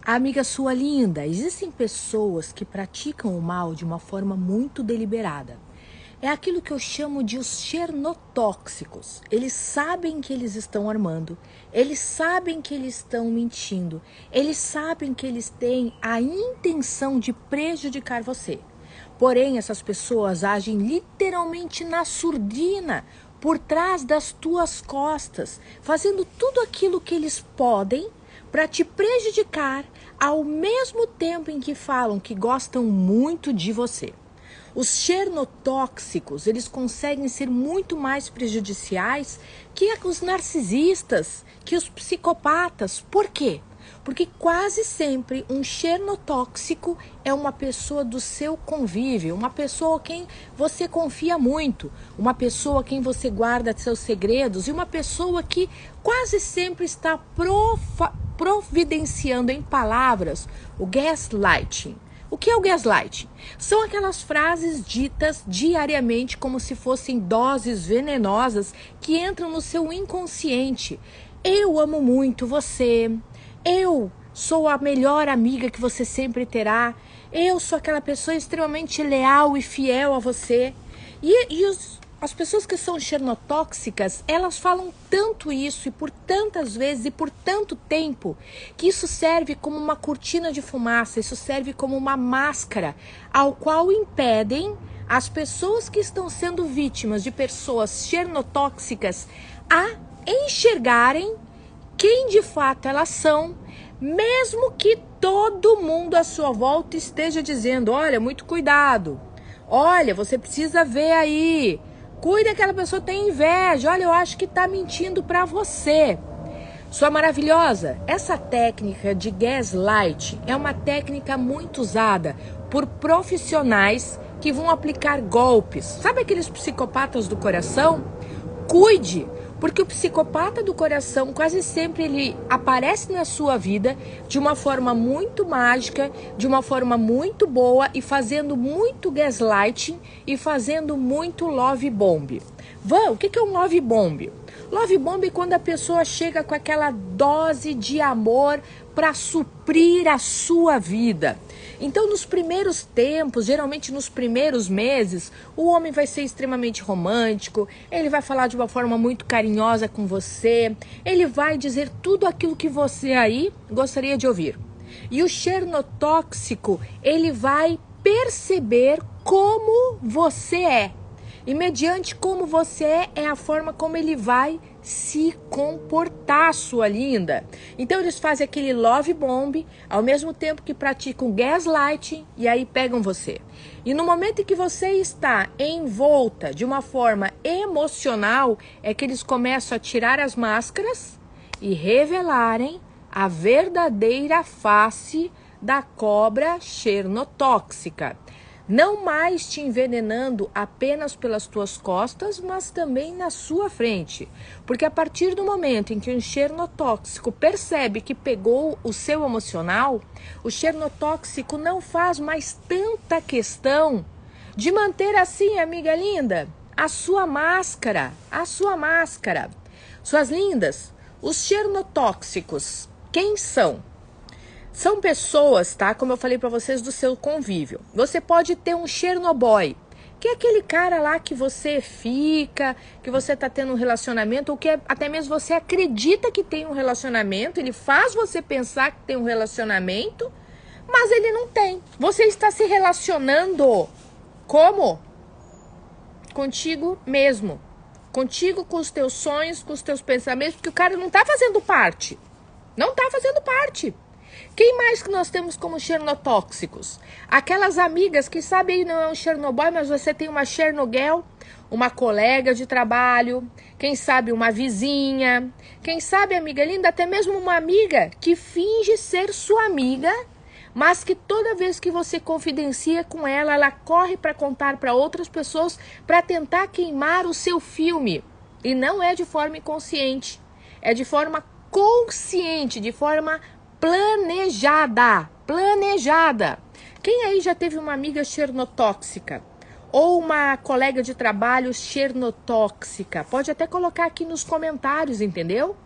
Amiga sua linda, existem pessoas que praticam o mal de uma forma muito deliberada. É aquilo que eu chamo de os xenotóxicos. Eles sabem que eles estão armando, eles sabem que eles estão mentindo, eles sabem que eles têm a intenção de prejudicar você. Porém, essas pessoas agem literalmente na surdina, por trás das tuas costas, fazendo tudo aquilo que eles podem para te prejudicar, ao mesmo tempo em que falam que gostam muito de você. Os xenotóxicos, eles conseguem ser muito mais prejudiciais que os narcisistas, que os psicopatas. Por quê? Porque quase sempre um xenotóxico é uma pessoa do seu convívio, uma pessoa a quem você confia muito, uma pessoa a quem você guarda seus segredos e uma pessoa que quase sempre está providenciando em palavras o gaslighting. O que é o gaslighting? São aquelas frases ditas diariamente como se fossem doses venenosas que entram no seu inconsciente. Eu amo muito você. Eu sou a melhor amiga que você sempre terá. Eu sou aquela pessoa extremamente leal e fiel a você. As pessoas que são xenotóxicas, elas falam tanto isso e por tantas vezes e por tanto tempo, que isso serve como uma cortina de fumaça, isso serve como uma máscara, ao qual impedem as pessoas que estão sendo vítimas de pessoas xenotóxicas a enxergarem quem de fato elas são, mesmo que todo mundo à sua volta esteja dizendo: olha, muito cuidado, olha, você precisa ver aí, cuida, aquela pessoa tem inveja, olha, eu acho que tá mentindo pra você. Sua maravilhosa, essa técnica de gaslight é uma técnica muito usada por profissionais que vão aplicar golpes. Sabe aqueles psicopatas do coração? Cuide, porque o psicopata do coração quase sempre ele aparece na sua vida de uma forma muito mágica, de uma forma muito boa e fazendo muito gaslighting e fazendo muito love bomb. O que é um love bomb? Love bomb é quando a pessoa chega com aquela dose de amor para suprir a sua vida. Então, nos primeiros tempos, geralmente nos primeiros meses, o homem vai ser extremamente romântico, ele vai falar de uma forma muito carinhosa com você, ele vai dizer tudo aquilo que você aí gostaria de ouvir. E o xenotóxico, ele vai perceber como você é. E mediante como você é a forma como ele vai se comportar, sua linda. Então eles fazem aquele love bomb, ao mesmo tempo que praticam gaslighting, e aí pegam você. E no momento em que você está envolta de uma forma emocional, é que eles começam a tirar as máscaras e revelarem a verdadeira face da cobra xenotóxica. Não mais te envenenando apenas pelas tuas costas, mas também na sua frente. Porque a partir do momento em que um xenotóxico percebe que pegou o seu emocional, o xenotóxico não faz mais tanta questão de manter assim, amiga linda, a sua máscara, Suas lindas, os xenotóxicos, quem são? São pessoas, tá? Como eu falei pra vocês, do seu convívio. Você pode ter um Chernobyl, que é aquele cara lá que você fica, que você tá tendo um relacionamento, ou que até mesmo você acredita que tem um relacionamento, ele faz você pensar que tem um relacionamento, mas ele não tem. Você está se relacionando como? Contigo mesmo. Contigo, com os teus sonhos, com os teus pensamentos, porque o cara não tá fazendo parte. Não tá fazendo parte. Quem mais que nós temos como xenotóxicos? Aquelas amigas que sabem não é um Chernobyl, mas você tem uma Chernobyl, uma colega de trabalho, quem sabe uma vizinha, quem sabe, amiga linda, até mesmo uma amiga que finge ser sua amiga, mas que toda vez que você confidencia com ela, ela corre para contar para outras pessoas para tentar queimar o seu filme. E não é de forma inconsciente, é de forma consciente, de forma planejada. Quem aí já teve uma amiga xenotóxica? Ou uma colega de trabalho xenotóxica? Pode até colocar aqui nos comentários, entendeu?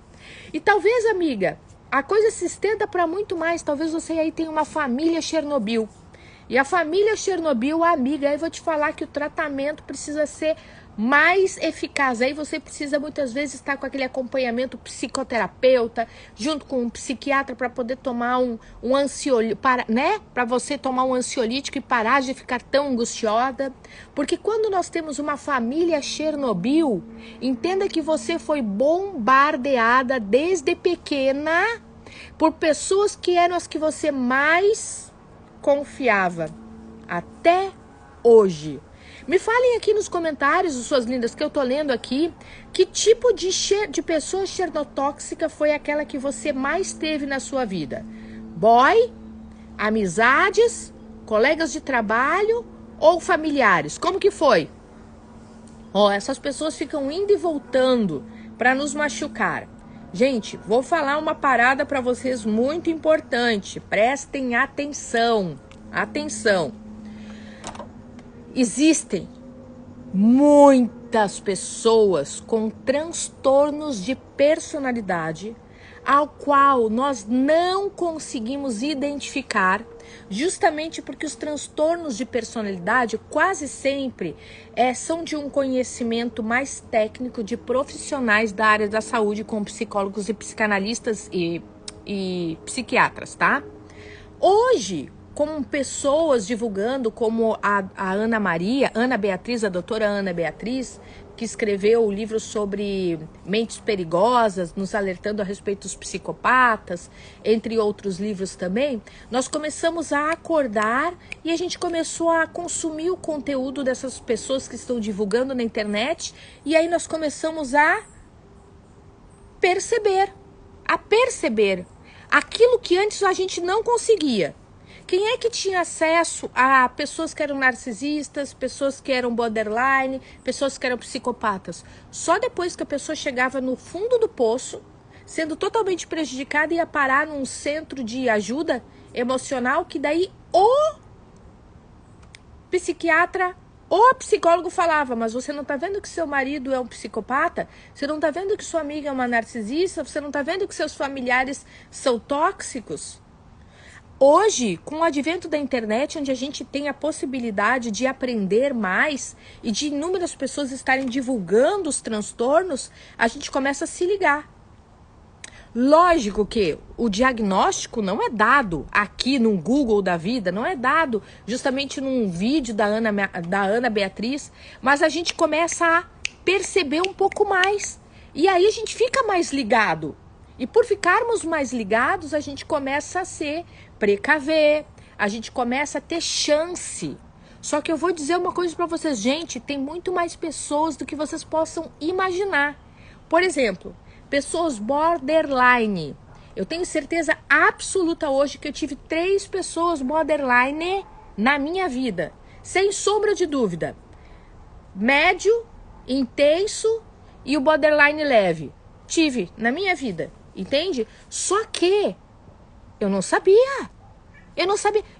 E talvez, amiga, a coisa se estenda para muito mais. Talvez você aí tenha uma família Chernobyl. E a família Chernobyl, amiga, aí eu vou te falar que o tratamento precisa ser mais eficaz. Aí você precisa muitas vezes estar com aquele acompanhamento psicoterapeuta, junto com um psiquiatra para poder tomar um ansiolítico, para você tomar um ansiolítico e parar de ficar tão angustiada. Porque quando nós temos uma família Chernobyl, entenda que você foi bombardeada desde pequena por pessoas que eram as que você mais confiava até hoje. Me falem aqui nos comentários, suas lindas, que eu tô lendo aqui, que tipo de pessoa chernotóxica foi aquela que você mais teve na sua vida? Boy, amizades, colegas de trabalho ou familiares? Como que foi? Essas pessoas ficam indo e voltando para nos machucar. Gente, vou falar uma parada para vocês muito importante. Prestem atenção. Atenção. Existem muitas pessoas com transtornos de personalidade ao qual nós não conseguimos identificar, justamente porque os transtornos de personalidade quase sempre são de um conhecimento mais técnico de profissionais da área da saúde, como psicólogos e psicanalistas e psiquiatras, tá? Hoje, como pessoas divulgando, como a Ana Beatriz, a doutora Ana Beatriz, que escreveu o livro sobre mentes perigosas, nos alertando a respeito dos psicopatas, entre outros livros também, nós começamos a acordar e a gente começou a consumir o conteúdo dessas pessoas que estão divulgando na internet, e aí nós começamos a perceber aquilo que antes a gente não conseguia. Quem é que tinha acesso a pessoas que eram narcisistas, pessoas que eram borderline, pessoas que eram psicopatas? Só depois que a pessoa chegava no fundo do poço, sendo totalmente prejudicada, ia parar num centro de ajuda emocional, que daí o psiquiatra ou psicólogo falava: mas você não tá vendo que seu marido é um psicopata? Você não tá vendo que sua amiga é uma narcisista? Você não tá vendo que seus familiares são tóxicos? Hoje, com o advento da internet, onde a gente tem a possibilidade de aprender mais e de inúmeras pessoas estarem divulgando os transtornos, a gente começa a se ligar. Lógico que o diagnóstico não é dado aqui no Google da vida, não é dado justamente num vídeo da Ana Beatriz, mas a gente começa a perceber um pouco mais. E aí a gente fica mais ligado. E por ficarmos mais ligados, a gente começa a se precaver, a gente começa a ter chance. Só que eu vou dizer uma coisa para vocês, gente, tem muito mais pessoas do que vocês possam imaginar. Por exemplo, pessoas borderline. Eu tenho certeza absoluta hoje que eu tive 3 pessoas borderline na minha vida, sem sombra de dúvida. Médio, intenso e o borderline leve. Tive na minha vida. Entende? Só que eu não sabia.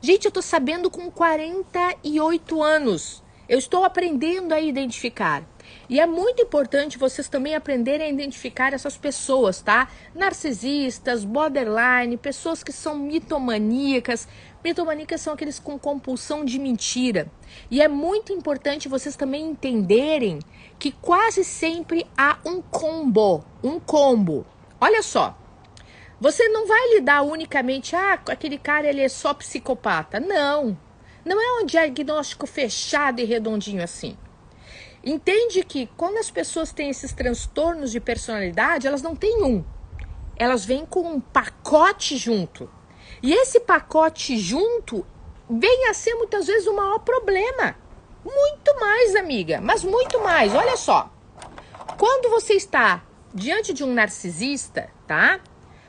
Gente, eu tô sabendo com 48 anos. Eu estou aprendendo a identificar. E é muito importante vocês também aprenderem a identificar essas pessoas, tá? Narcisistas, borderline, pessoas que são mitomaníacas. Mitomaníacas são aqueles com compulsão de mentira. E é muito importante vocês também entenderem que quase sempre há um combo. Olha só, você não vai lidar unicamente, aquele cara ele é só psicopata. Não é um diagnóstico fechado e redondinho assim. Entende que quando as pessoas têm esses transtornos de personalidade, elas não têm um. Elas vêm com um pacote junto. E esse pacote junto vem a ser muitas vezes o maior problema. Muito mais, amiga, mas muito mais. Olha só, quando você está diante de um narcisista, tá?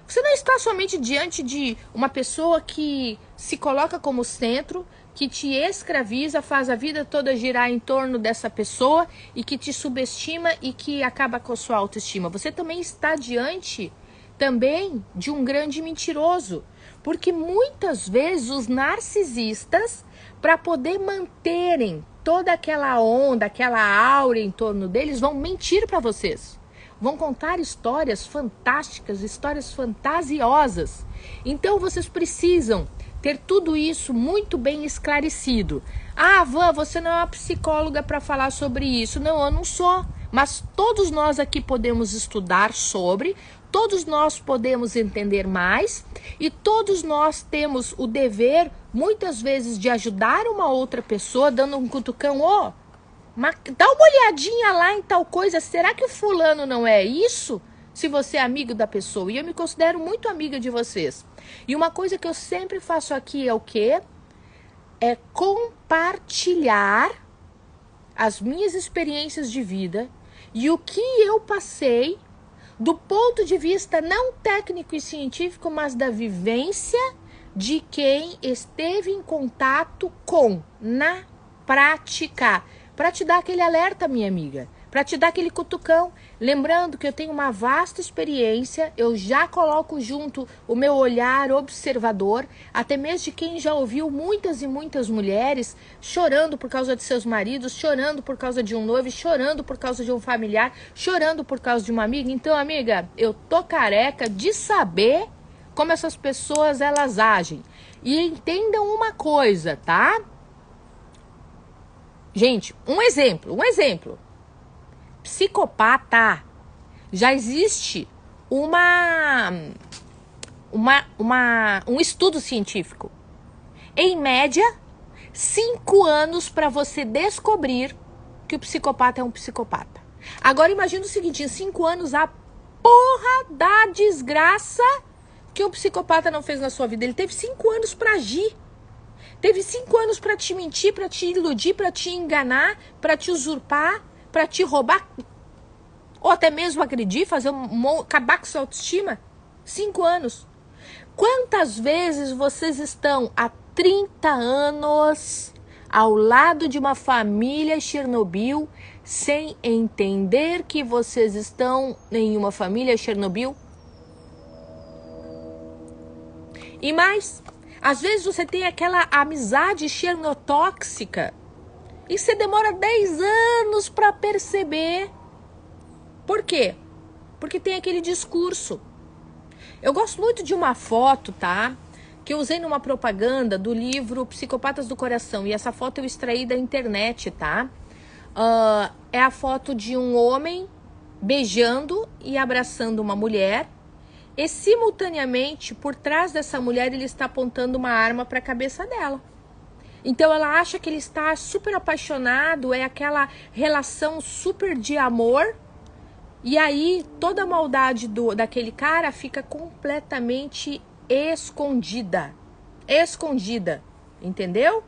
Você não está somente diante de uma pessoa que se coloca como centro, que te escraviza, faz a vida toda girar em torno dessa pessoa e que te subestima e que acaba com a sua autoestima. Você também está diante também de um grande mentiroso, porque muitas vezes os narcisistas, para poder manterem toda aquela onda, aquela aura em torno deles, vão mentir para vocês. vão contar histórias fantásticas, histórias fantasiosas. Então vocês precisam ter tudo isso muito bem esclarecido. Ah, Van, você não é uma psicóloga para falar sobre isso. Não, eu não sou. Mas todos nós aqui podemos estudar sobre, todos nós podemos entender mais e todos nós temos o dever, muitas vezes, de ajudar uma outra pessoa, dando um cutucão. Dá uma olhadinha lá em tal coisa, será que o fulano não é isso? Se você é amigo da pessoa, e eu me considero muito amiga de vocês. E uma coisa que eu sempre faço aqui é o quê? É compartilhar as minhas experiências de vida e o que eu passei do ponto de vista não técnico e científico, mas da vivência de quem esteve em contato com, na prática. Para te dar aquele alerta, minha amiga, para te dar aquele cutucão. Lembrando que eu tenho uma vasta experiência, eu já coloco junto o meu olhar observador, até mesmo de quem já ouviu muitas e muitas mulheres chorando por causa de seus maridos, chorando por causa de um noivo, chorando por causa de um familiar, chorando por causa de uma amiga. Então, amiga, eu tô careca de saber como essas pessoas elas agem. E entendam uma coisa, tá? Gente, um exemplo. Psicopata. Já existe um estudo científico. Em média, 5 anos para você descobrir que o psicopata é um psicopata. Agora imagina o seguinte, em 5 anos a porra da desgraça que o psicopata não fez na sua vida. Ele teve 5 anos para agir. Teve 5 anos para te mentir, para te iludir, para te enganar, para te usurpar, para te roubar, ou até mesmo agredir, acabar com sua autoestima. 5 anos. Quantas vezes vocês estão há 30 anos ao lado de uma família Chernobyl sem entender que vocês estão em uma família Chernobyl? E mais, às vezes você tem aquela amizade chernotóxica e você demora 10 anos para perceber. Por quê? Porque tem aquele discurso. Eu gosto muito de uma foto, tá? Que eu usei numa propaganda do livro Psicopatas do Coração. E essa foto eu extraí da internet, tá? É a foto de um homem beijando e abraçando uma mulher. E simultaneamente, por trás dessa mulher, ele está apontando uma arma para a cabeça dela. Então ela acha que ele está super apaixonado, é aquela relação super de amor. E aí toda a maldade daquele cara fica completamente escondida. Escondida, entendeu?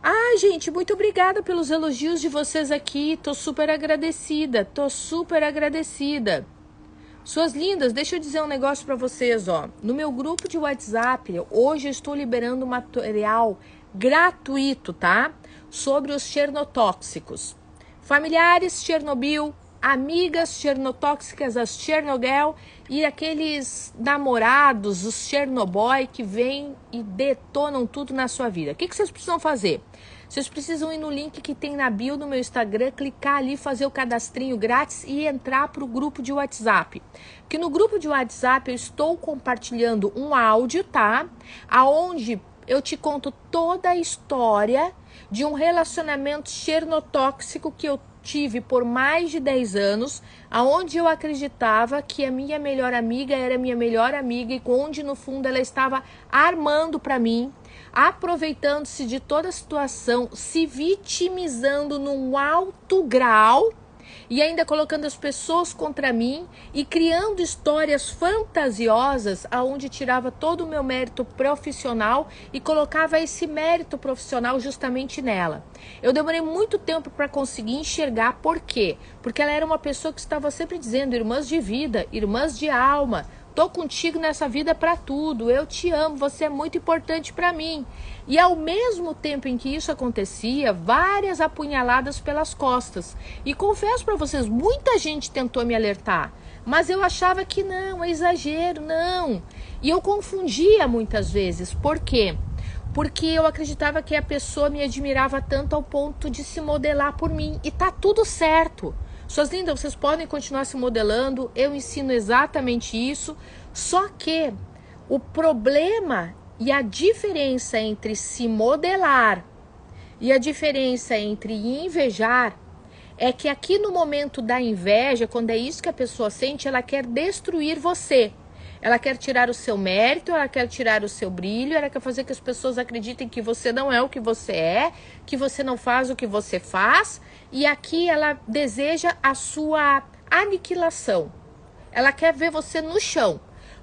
Ai, gente, muito obrigada pelos elogios de vocês aqui. Tô super agradecida, Suas lindas, deixa eu dizer um negócio pra vocês, ó. No meu grupo de WhatsApp, hoje eu estou liberando material gratuito, tá? Sobre os chernotóxicos. Familiares Chernobyl, amigas chernotóxicas, as Chernogirl e aqueles namorados, os Chernoboy, que vêm e detonam tudo na sua vida. O que vocês precisam fazer? Vocês precisam ir no link que tem na bio do meu Instagram, clicar ali, fazer o cadastrinho grátis e entrar para o grupo de WhatsApp. Porque no grupo de WhatsApp eu estou compartilhando um áudio, tá? Aonde eu te conto toda a história de um relacionamento chernotóxico que eu tive por mais de 10 anos, aonde eu acreditava que a minha melhor amiga era minha melhor amiga e onde no fundo ela estava armando para mim, aproveitando-se de toda a situação, se vitimizando num alto grau e ainda colocando as pessoas contra mim e criando histórias fantasiosas aonde tirava todo o meu mérito profissional e colocava esse mérito profissional justamente nela. Eu demorei muito tempo para conseguir enxergar por quê? Porque ela era uma pessoa que estava sempre dizendo: irmãs de vida, irmãs de alma, tô contigo nessa vida para tudo, eu te amo, você é muito importante para mim. E ao mesmo tempo em que isso acontecia, várias apunhaladas pelas costas. E confesso para vocês, muita gente tentou me alertar, mas eu achava que não, é exagero, não. E eu confundia muitas vezes. Por quê? Porque eu acreditava que a pessoa me admirava tanto ao ponto de se modelar por mim. E tá tudo certo. Suas lindas, vocês podem continuar se modelando, eu ensino exatamente isso, só que o problema e a diferença entre se modelar e a diferença entre invejar é que aqui no momento da inveja, quando é isso que a pessoa sente, ela quer destruir você. Ela quer tirar o seu mérito, ela quer tirar o seu brilho, ela quer fazer que as pessoas acreditem que você não é o que você é, que você não faz o que você faz. E aqui ela deseja a sua aniquilação. Ela quer ver você no chão.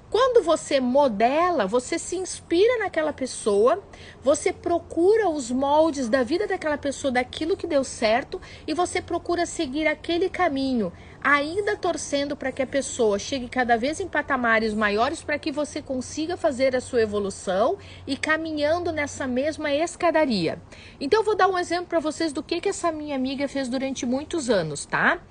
Quando você modela, você se inspira naquela pessoa, você procura os moldes da vida daquela pessoa, daquilo que deu certo, e você procura seguir aquele caminho, ainda torcendo para que a pessoa chegue cada vez em patamares maiores, para que você consiga fazer a sua evolução e caminhando nessa mesma escadaria. Então eu vou dar um exemplo para vocês do que essa minha amiga fez durante muitos anos, tá?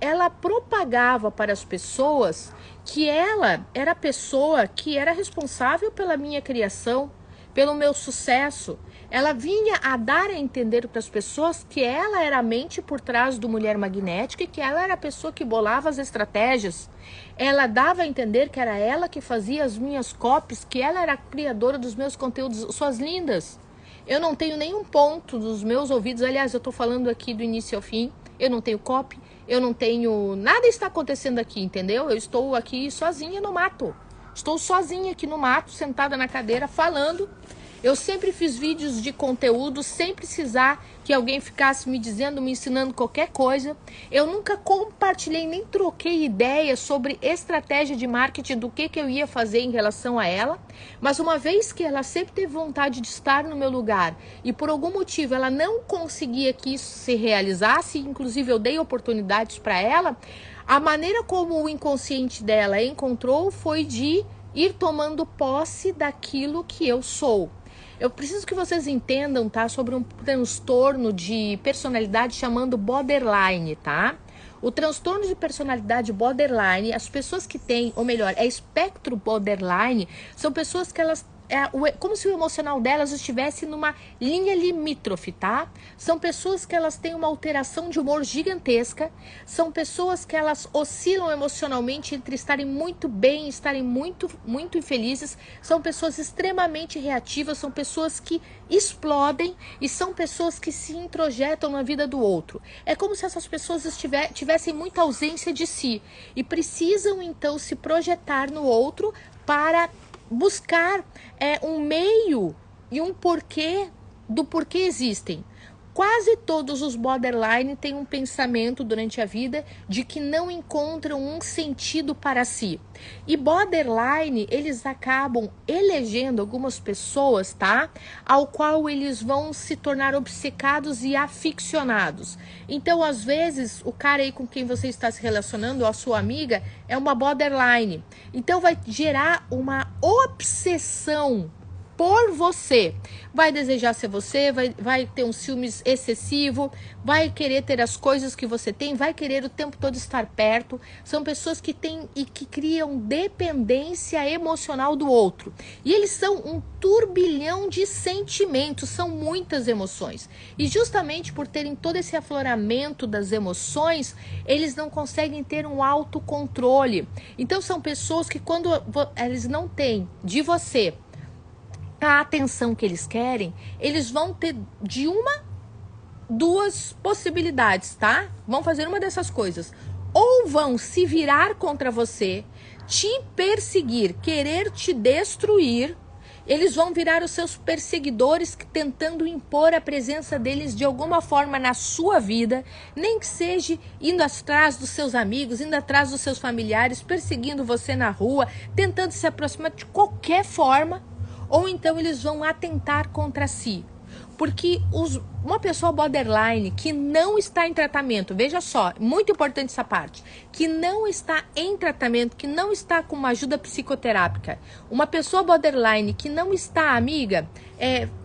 Ela propagava para as pessoas que ela era a pessoa que era responsável pela minha criação, pelo meu sucesso. Ela vinha a dar a entender para as pessoas que ela era a mente por trás do Mulher Magnética e que ela era a pessoa que bolava as estratégias. Ela dava a entender que era ela que fazia as minhas copies, que ela era a criadora dos meus conteúdos. Suas lindas, eu não tenho nenhum ponto dos meus ouvidos, aliás, eu estou falando aqui do início ao fim, eu não tenho copy, eu não tenho... Nada está acontecendo aqui, entendeu? Eu estou aqui sozinha no mato. Estou sozinha aqui no mato, sentada na cadeira, falando. Eu sempre fiz vídeos de conteúdo sem precisar que alguém ficasse me dizendo, me ensinando qualquer coisa. Eu nunca compartilhei, nem troquei ideias sobre estratégia de marketing do que eu ia fazer em relação a ela. Mas uma vez que ela sempre teve vontade de estar no meu lugar e por algum motivo ela não conseguia que isso se realizasse, inclusive eu dei oportunidades para ela, a maneira como o inconsciente dela encontrou foi de ir tomando posse daquilo que eu sou. Eu preciso que vocês entendam, tá, sobre um transtorno de personalidade chamando borderline, tá? O transtorno de personalidade borderline, as pessoas que têm, ou melhor, é espectro borderline, são pessoas que elas... como se o emocional delas estivesse numa linha limítrofe, tá? São pessoas que elas têm uma alteração de humor gigantesca, são pessoas que elas oscilam emocionalmente entre estarem muito bem e estarem muito infelizes, são pessoas extremamente reativas, são pessoas que explodem e são pessoas que se introjetam na vida do outro. É como se essas pessoas tivessem muita ausência de si e precisam então se projetar no outro para buscar um meio e um porquê do porquê existem. Quase todos os borderline têm um pensamento durante a vida de que não encontram um sentido para si. E borderline, eles acabam elegendo algumas pessoas, tá? Ao qual eles vão se tornar obcecados e aficionados. Então, às vezes, o cara aí com quem você está se relacionando, a sua amiga, é uma borderline. Então, vai gerar uma obsessão por você. Vai desejar ser você, vai ter um ciúmes excessivo, vai querer ter as coisas que você tem, vai querer o tempo todo estar perto. São pessoas que têm e que criam dependência emocional do outro. E eles são um turbilhão de sentimentos, são muitas emoções. E justamente por terem todo esse afloramento das emoções, eles não conseguem ter um autocontrole. Então são pessoas que quando eles não têm de você a atenção que eles querem, eles vão ter de duas possibilidades, tá? Vão fazer uma dessas coisas. Ou vão se virar contra você, te perseguir, querer te destruir. Eles vão virar os seus perseguidores tentando impor a presença deles de alguma forma na sua vida, nem que seja indo atrás dos seus amigos, indo atrás dos seus familiares, perseguindo você na rua, tentando se aproximar de qualquer forma. Ou então eles vão atentar contra si. Porque uma pessoa borderline que não está em tratamento, veja só, muito importante essa parte, que não está em tratamento, que não está com uma ajuda psicoterápica, uma pessoa borderline que não está, amiga,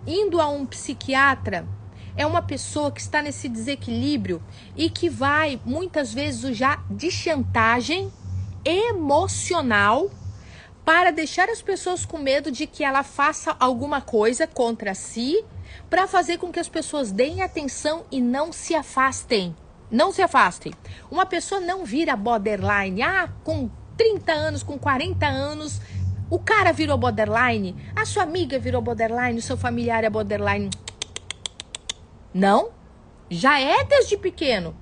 indo a um psiquiatra, é uma pessoa que está nesse desequilíbrio e que vai, muitas vezes, usar de chantagem emocional para deixar as pessoas com medo de que ela faça alguma coisa contra si, para fazer com que as pessoas deem atenção e não se afastem. Não se afastem. Uma pessoa não vira borderline. Ah, com 30 anos, com 40 anos, o cara virou borderline. A sua amiga virou borderline, o seu familiar é borderline. Não. Já é desde pequeno.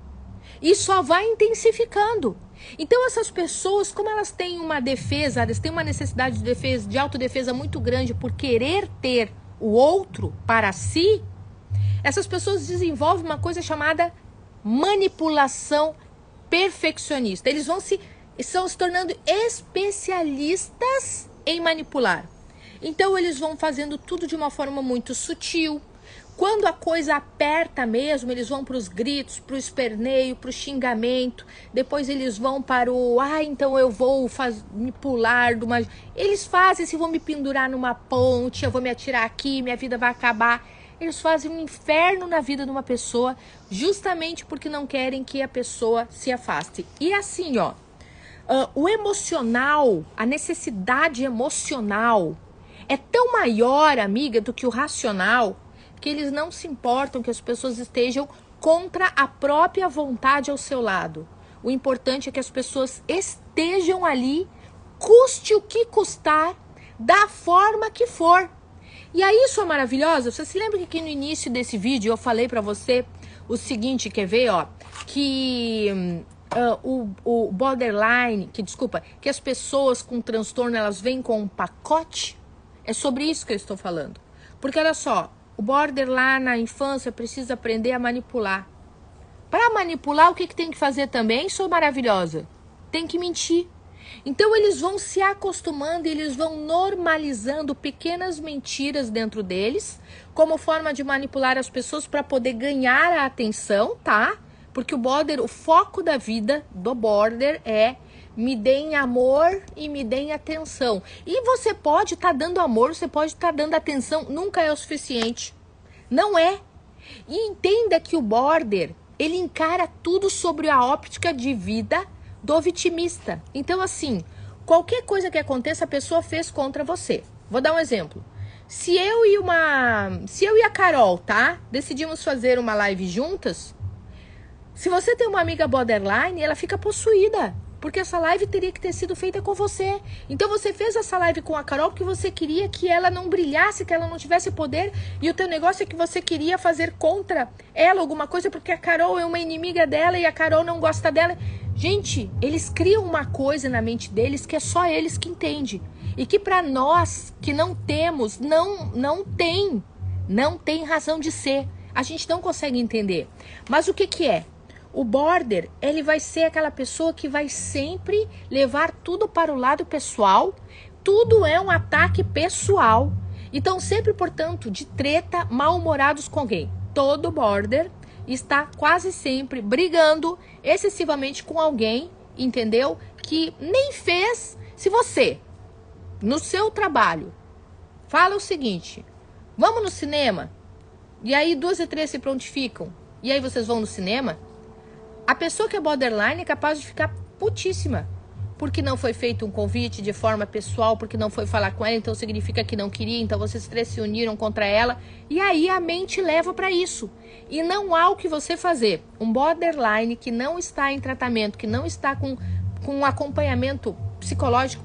E só vai intensificando. Então essas pessoas, como elas têm uma defesa, elas têm uma necessidade de defesa, de autodefesa muito grande por querer ter o outro para si, essas pessoas desenvolvem uma coisa chamada manipulação perfeccionista. Eles estão se tornando especialistas em manipular. Então eles vão fazendo tudo de uma forma muito sutil. Quando a coisa aperta mesmo, eles vão para os gritos, para o esperneio, para o xingamento. Depois eles vão para o, então eu vou me pular de uma... Eles fazem, se vão me pendurar numa ponte, eu vou me atirar aqui, minha vida vai acabar. Eles fazem um inferno na vida de uma pessoa, justamente porque não querem que a pessoa se afaste. E assim, o emocional, a necessidade emocional é tão maior, amiga, do que o racional, que eles não se importam que as pessoas estejam contra a própria vontade ao seu lado. O importante é que as pessoas estejam ali, custe o que custar, da forma que for. E aí, sua maravilhosa, você se lembra que aqui no início desse vídeo eu falei pra você o seguinte, quer ver, que o borderline, que as pessoas com transtorno, elas vêm com um pacote? É sobre isso que eu estou falando. Porque olha só, o borderline na infância precisa aprender a manipular. Para manipular, o que tem que fazer também, sua maravilhosa? Tem que mentir. Então eles vão se acostumando e eles vão normalizando pequenas mentiras dentro deles, como forma de manipular as pessoas para poder ganhar a atenção, tá? Porque o foco da vida do border é me deem amor e me deem atenção. E você pode estar dando amor, você pode estar dando atenção, nunca é o suficiente. Não é. E entenda que o border, ele encara tudo sobre a óptica de vida do vitimista. Então, assim, qualquer coisa que aconteça, a pessoa fez contra você. Vou dar um exemplo. Se eu e a Carol, tá? Decidimos fazer uma live juntas. Se você tem uma amiga borderline, ela fica possuída. Porque essa live teria que ter sido feita com você. Então você fez essa live com a Carol porque você queria que ela não brilhasse, que ela não tivesse poder. E o teu negócio é que você queria fazer contra ela alguma coisa porque a Carol é uma inimiga dela e a Carol não gosta dela. Gente, eles criam uma coisa na mente deles que é só eles que entendem. E que para nós que não temos, não tem razão de ser. A gente não consegue entender. Mas o que é? O border, ele vai ser aquela pessoa que vai sempre levar tudo para o lado pessoal. Tudo é um ataque pessoal. Então, sempre, portanto, de treta, mal-humorados com alguém. Todo border está quase sempre brigando excessivamente com alguém, entendeu? Que nem fez. Se você, no seu trabalho, fala o seguinte, vamos no cinema, e aí 2 e 3 se prontificam, e aí vocês vão no cinema, a pessoa que é borderline é capaz de ficar putíssima, porque não foi feito um convite de forma pessoal, porque não foi falar com ela, então significa que não queria, então vocês 3 se uniram contra ela, e aí a mente leva para isso. E não há o que você fazer. Um borderline que não está em tratamento, que não está com um acompanhamento psicológico,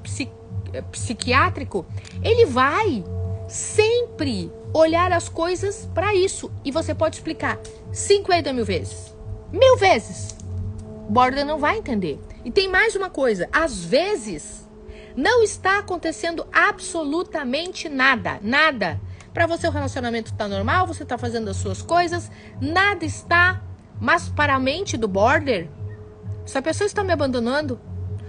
psiquiátrico, ele vai sempre olhar as coisas para isso. E você pode explicar 50 mil vezes. 1000 vezes. O border não vai entender. E tem mais uma coisa. Às vezes, não está acontecendo absolutamente nada. Nada. Para você o relacionamento está normal, você está fazendo as suas coisas, nada está. Mas para a mente do border, essa pessoa está me abandonando.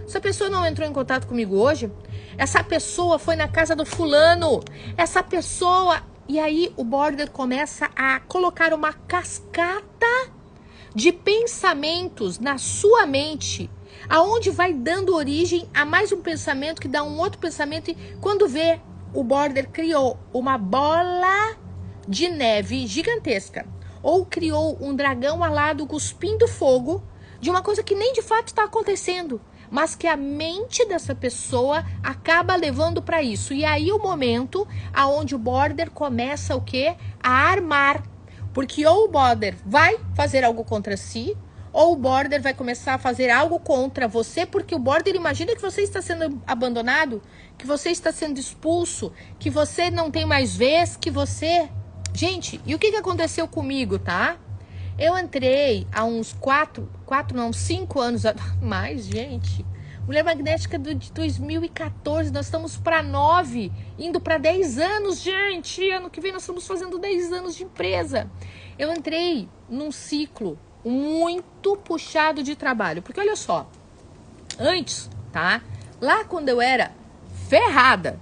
Essa pessoa não entrou em contato comigo hoje. Essa pessoa foi na casa do fulano. Essa pessoa... E aí o border começa a colocar uma cascata de pensamentos na sua mente, aonde vai dando origem a mais um pensamento que dá um outro pensamento, e quando vê, o border criou uma bola de neve gigantesca, ou criou um dragão alado cuspindo fogo de uma coisa que nem de fato está acontecendo, mas que a mente dessa pessoa acaba levando para isso. E aí o momento aonde o border começa o quê? A armar. Porque ou o border vai fazer algo contra si, ou o border vai começar a fazer algo contra você, porque o border imagina que você está sendo abandonado, que você está sendo expulso, que você não tem mais vez, que você... Gente, e o que aconteceu comigo, tá? Eu entrei há uns 5 anos mais, gente. Mulher Magnética de 2014, nós estamos para 9, indo para 10 anos, gente. Ano que vem nós estamos fazendo 10 anos de empresa. Eu entrei num ciclo muito puxado de trabalho, porque olha só, antes, tá? Lá quando eu era ferrada,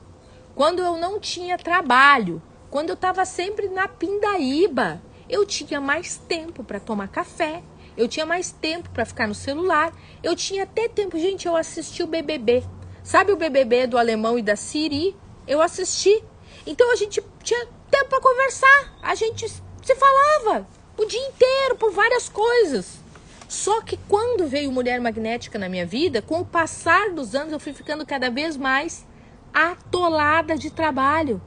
quando eu não tinha trabalho, quando eu tava sempre na pindaíba, eu tinha mais tempo para tomar café, eu tinha mais tempo para ficar no celular, eu tinha até tempo, gente, eu assisti o BBB. Sabe o BBB do Alemão e da Siri? Eu assisti. Então a gente tinha tempo para conversar, a gente se falava o dia inteiro por várias coisas. Só que quando veio Mulher Magnética na minha vida, com o passar dos anos eu fui ficando cada vez mais atolada de trabalho.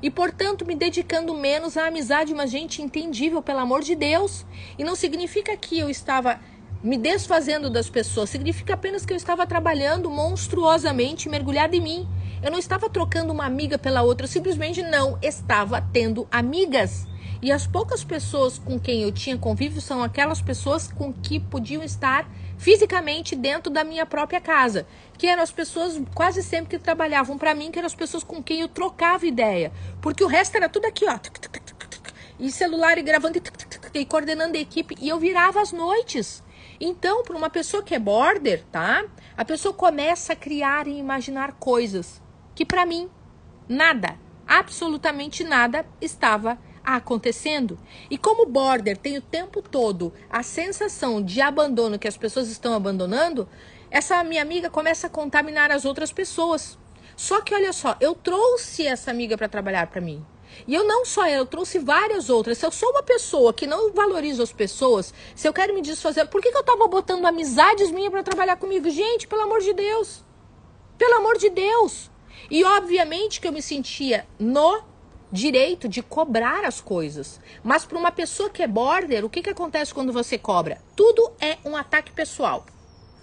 E, portanto, me dedicando menos à amizade, mas, gente, entendível, pelo amor de Deus. E não significa que eu estava me desfazendo das pessoas, significa apenas que eu estava trabalhando monstruosamente, mergulhada em mim. Eu não estava trocando uma amiga pela outra, eu simplesmente não estava tendo amigas. E as poucas pessoas com quem eu tinha convívio são aquelas pessoas com que podiam estar fisicamente dentro da minha própria casa, que eram as pessoas quase sempre que trabalhavam para mim, que eram as pessoas com quem eu trocava ideia, porque o resto era tudo aqui, ó, e celular e gravando e coordenando a equipe, e eu virava as noites. Então, para uma pessoa que é border, tá? A pessoa começa a criar e imaginar coisas que para mim nada, absolutamente nada estava acontecendo. E como border tem o tempo todo a sensação de abandono, que as pessoas estão abandonando, essa minha amiga começa a contaminar as outras pessoas. Só que olha só, eu trouxe essa amiga para trabalhar para mim. E eu não só ela, eu trouxe várias outras. Se eu sou uma pessoa que não valoriza as pessoas, se eu quero me desfazer, por que eu tava botando amizades minhas para trabalhar comigo? Gente, pelo amor de Deus. Pelo amor de Deus. E obviamente que eu me sentia no direito de cobrar as coisas. Mas para uma pessoa que é border, o que acontece quando você cobra? Tudo é um ataque pessoal.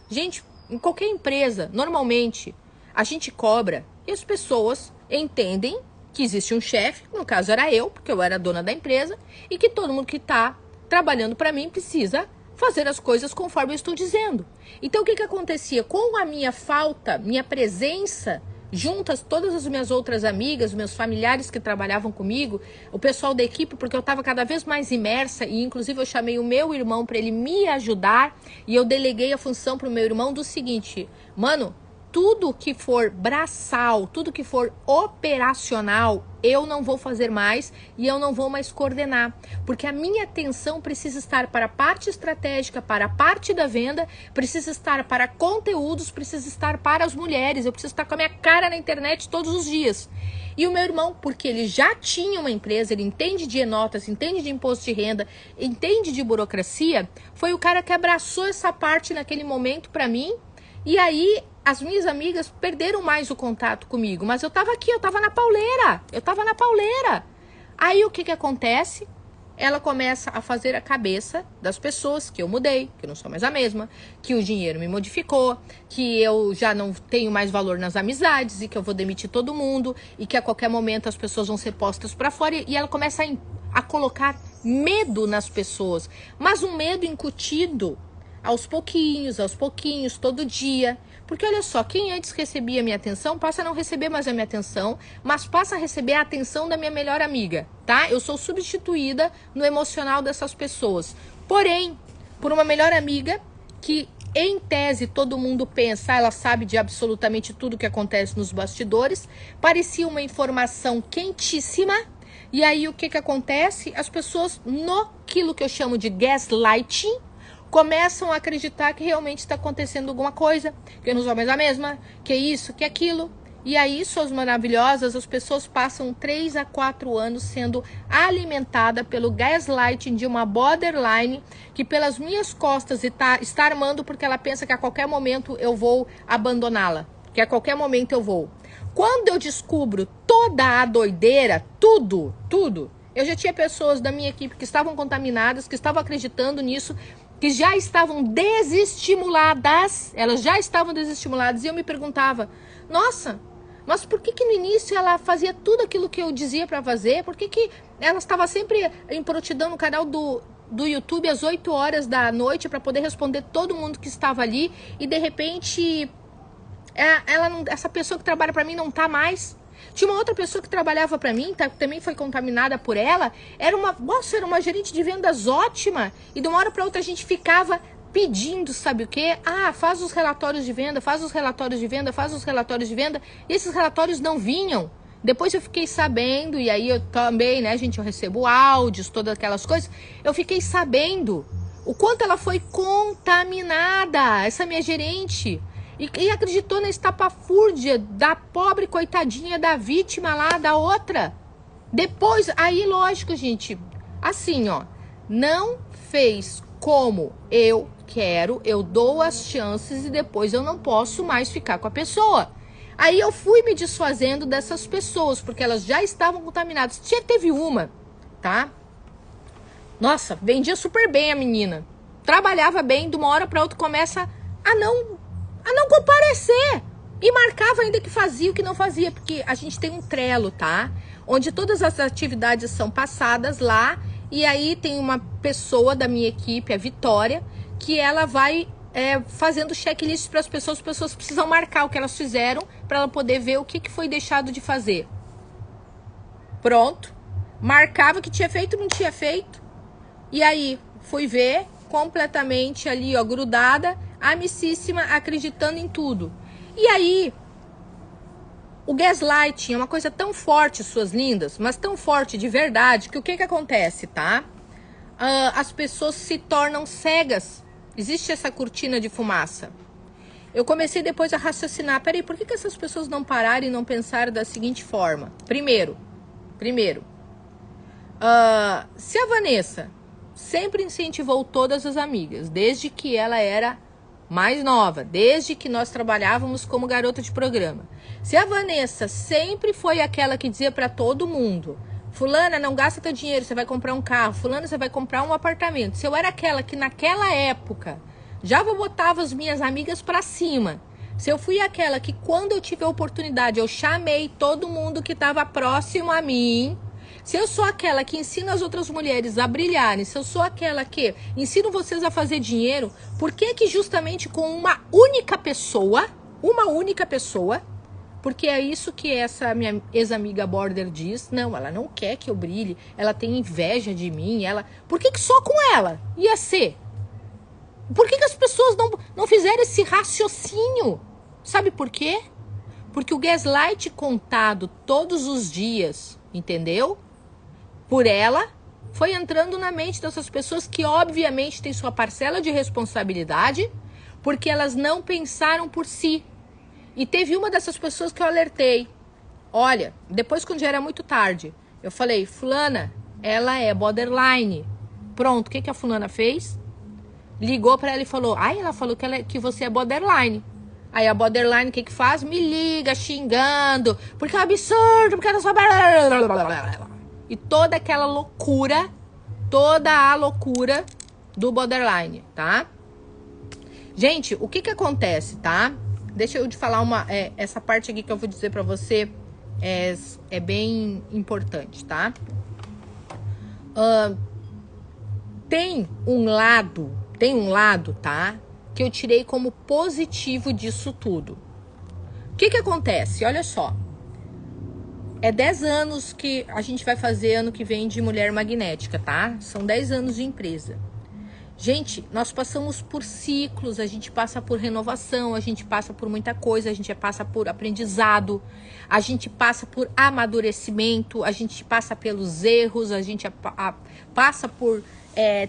Gente, em qualquer empresa, normalmente, a gente cobra e as pessoas entendem que existe um chefe, no caso era eu, porque eu era dona da empresa, e que todo mundo que está trabalhando para mim precisa fazer as coisas conforme eu estou dizendo. Então o que acontecia? Com a minha falta, minha presença, juntas todas as minhas outras amigas, meus familiares que trabalhavam comigo, o pessoal da equipe, porque eu estava cada vez mais imersa, e inclusive eu chamei o meu irmão para ele me ajudar, e eu deleguei a função para o meu irmão do seguinte: mano, tudo que for braçal, tudo que for operacional, eu não vou fazer mais e eu não vou mais coordenar. Porque a minha atenção precisa estar para a parte estratégica, para a parte da venda, precisa estar para conteúdos, precisa estar para as mulheres. Eu preciso estar com a minha cara na internet todos os dias. E o meu irmão, porque ele já tinha uma empresa, ele entende de notas, entende de imposto de renda, entende de burocracia, foi o cara que abraçou essa parte naquele momento para mim. E aí as minhas amigas perderam mais o contato comigo, mas eu tava aqui, eu tava na pauleira, Aí o que acontece? Ela começa a fazer a cabeça das pessoas que eu mudei, que eu não sou mais a mesma, que o dinheiro me modificou, que eu já não tenho mais valor nas amizades e que eu vou demitir todo mundo e que a qualquer momento as pessoas vão ser postas para fora, e ela começa a colocar medo nas pessoas, mas um medo incutido aos pouquinhos, todo dia. Porque olha só, quem antes recebia minha atenção passa a não receber mais a minha atenção, mas passa a receber a atenção da minha melhor amiga, tá? Eu sou substituída no emocional dessas pessoas. Porém, por uma melhor amiga que, em tese, todo mundo pensa, ela sabe de absolutamente tudo que acontece nos bastidores, parecia uma informação quentíssima. E aí o que acontece? As pessoas, naquilo que eu chamo de gaslighting, começam a acreditar que realmente está acontecendo alguma coisa, que eu não sou mais a mesma, que isso, que aquilo. E aí, suas maravilhosas, as pessoas passam 3 a 4 anos sendo alimentada pelo gaslighting de uma borderline que pelas minhas costas está armando, porque ela pensa que a qualquer momento eu vou abandoná-la, que a qualquer momento eu vou. Quando eu descubro toda a doideira, tudo, eu já tinha pessoas da minha equipe que estavam contaminadas, que estavam acreditando nisso, que já estavam desestimuladas, elas já estavam desestimuladas, e eu me perguntava, nossa, mas por que no início ela fazia tudo aquilo que eu dizia para fazer? Por que ela estava sempre em prontidão no canal do YouTube às 8 horas da noite para poder responder todo mundo que estava ali, e de repente essa pessoa que trabalha para mim não tá mais? Tinha uma outra pessoa que trabalhava para mim, também foi contaminada por ela, era uma gerente de vendas ótima, e de uma hora para outra a gente ficava pedindo, sabe o quê? Ah, faz os relatórios de venda, faz os relatórios de venda, faz os relatórios de venda, e esses relatórios não vinham. Depois eu fiquei sabendo, e aí eu também, né, gente, eu recebo áudios, todas aquelas coisas, eu fiquei sabendo o quanto ela foi contaminada, essa minha gerente, e acreditou na estapafúrdia da pobre coitadinha da vítima lá, da outra. Depois, aí lógico, gente, assim, ó, não fez como eu quero, eu dou as chances e depois eu não posso mais ficar com a pessoa. Aí eu fui me desfazendo dessas pessoas, porque elas já estavam contaminadas. Teve uma, tá? Nossa, vendia super bem a menina. Trabalhava bem, de uma hora para outra começa a não comparecer. E marcava ainda que fazia o que não fazia, porque a gente tem um Trello, tá? Onde todas as atividades são passadas lá, e aí tem uma pessoa da minha equipe, a Vitória, que ela vai fazendo checklist para as pessoas precisam marcar o que elas fizeram para ela poder ver o que foi deixado de fazer. Pronto. Marcava que tinha feito, não tinha feito. E aí, fui ver, completamente ali, ó, grudada, amicíssima, acreditando em tudo. E aí, o gaslighting é uma coisa tão forte, suas lindas, mas tão forte de verdade, que o que acontece, tá? As pessoas se tornam cegas. Existe essa cortina de fumaça. Eu comecei depois a raciocinar, peraí, por que essas pessoas não pararam e não pensaram da seguinte forma? Primeiro, se a Vanessa sempre incentivou todas as amigas, desde que ela era mais nova, desde que nós trabalhávamos como garota de programa. Se a Vanessa sempre foi aquela que dizia para todo mundo, fulana, não gasta teu dinheiro, você vai comprar um carro, fulana, você vai comprar um apartamento. Se eu era aquela que naquela época já botava as minhas amigas para cima, se eu fui aquela que quando eu tive a oportunidade eu chamei todo mundo que estava próximo a mim, se eu sou aquela que ensina as outras mulheres a brilharem, se eu sou aquela que ensino vocês a fazer dinheiro, por que justamente com uma única pessoa, porque é isso que essa minha ex-amiga Border diz, não, ela não quer que eu brilhe, ela tem inveja de mim, por que só com ela ia ser? Por que as pessoas não fizeram esse raciocínio? Sabe por quê? Porque o gaslight contado todos os dias, entendeu? Por ela, foi entrando na mente dessas pessoas que obviamente têm sua parcela de responsabilidade, porque elas não pensaram por si. E teve uma dessas pessoas que eu alertei. Olha, depois quando já era muito tarde, eu falei, fulana, ela é borderline. Pronto, o que a fulana fez? Ligou pra ela e falou, ela falou que você é borderline. Aí a borderline, o que faz? Me liga xingando, porque é um absurdo, porque ela só... E toda aquela loucura, toda a loucura do borderline, tá? Gente, o que acontece, tá? Deixa eu te falar essa parte aqui que eu vou dizer pra você é bem importante, tá? Tem um lado, tá? Que eu tirei como positivo disso tudo. O que acontece? Olha só. É 10 anos que a gente vai fazer ano que vem de Mulher Magnética, tá? São 10 anos de empresa. Gente, nós passamos por ciclos, a gente passa por renovação, a gente passa por muita coisa, a gente passa por aprendizado, a gente passa por amadurecimento, a gente passa pelos erros, a gente passa por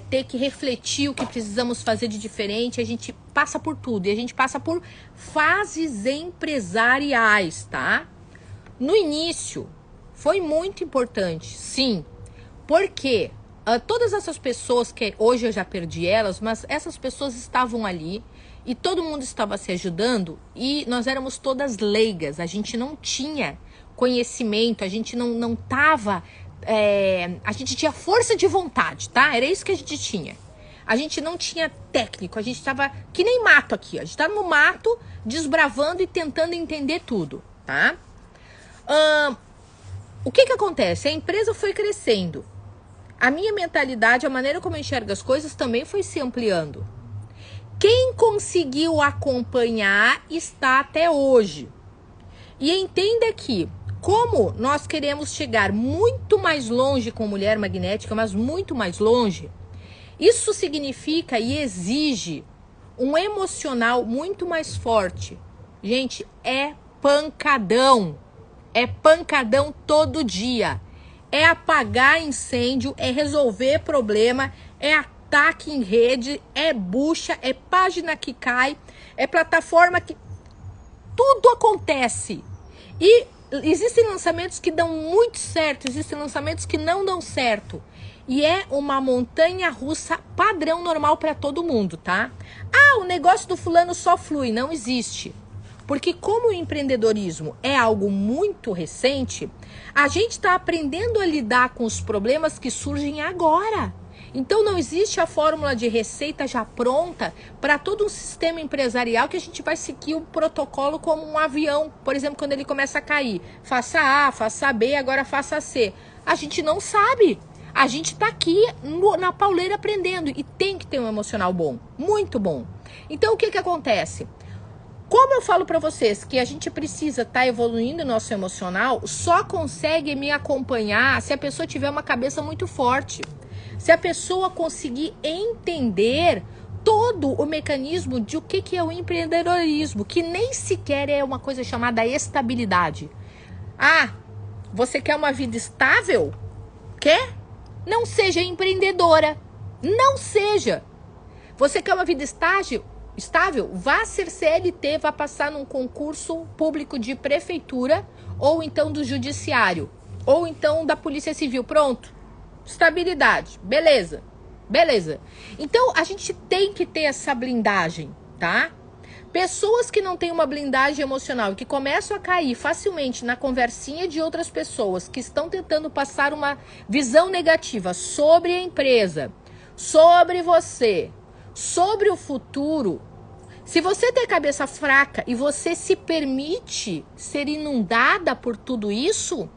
ter que refletir o que precisamos fazer de diferente, a gente passa por tudo, e a gente passa por fases empresariais, tá? No início, foi muito importante, sim, porque todas essas pessoas, que hoje eu já perdi elas, mas essas pessoas estavam ali e todo mundo estava se ajudando e nós éramos todas leigas, a gente não tinha conhecimento, a gente não tava, a gente tinha força de vontade, tá? Era isso que a gente tinha. A gente não tinha técnico, a gente estava que nem mato aqui. A gente estava no mato, desbravando e tentando entender tudo, tá? O que acontece? A empresa foi crescendo. A minha mentalidade, a maneira como eu enxergo as coisas também foi se ampliando. Quem conseguiu acompanhar está até hoje. E entenda que, como nós queremos chegar muito mais longe com Mulher Magnética, mas muito mais longe, isso significa e exige um emocional muito mais forte. Gente, é pancadão. É pancadão todo dia. É apagar incêndio, é resolver problema, é ataque em rede, é bucha, é página que cai, é plataforma que... Tudo acontece. E existem lançamentos que dão muito certo, existem lançamentos que não dão certo. E é uma montanha russa padrão normal para todo mundo, tá? Ah, o negócio do fulano só flui. Não existe. Porque como o empreendedorismo é algo muito recente, a gente está aprendendo a lidar com os problemas que surgem agora. Então não existe a fórmula de receita já pronta para todo um sistema empresarial que a gente vai seguir o protocolo como um avião. Por exemplo, quando ele começa a cair, faça A, faça B, agora faça C. A gente não sabe. A gente está aqui na pauleira aprendendo e tem que ter um emocional bom, muito bom. Então o que acontece? Como eu falo para vocês que a gente precisa estar evoluindo o nosso emocional, só consegue me acompanhar se a pessoa tiver uma cabeça muito forte. Se a pessoa conseguir entender todo o mecanismo de o que é o empreendedorismo, que nem sequer é uma coisa chamada estabilidade. Ah, você quer uma vida estável? Quer? Não seja empreendedora. Não seja. Você quer uma vida estável? Vá ser CLT, vá passar num concurso público de prefeitura, ou então do judiciário, ou então da Polícia Civil. Pronto. Estabilidade. Beleza. Beleza. Então, a gente tem que ter essa blindagem, tá? Pessoas que não têm uma blindagem emocional e que começam a cair facilmente na conversinha de outras pessoas que estão tentando passar uma visão negativa sobre a empresa, sobre você, sobre o futuro. Se você tem a cabeça fraca e você se permite ser inundada por tudo isso,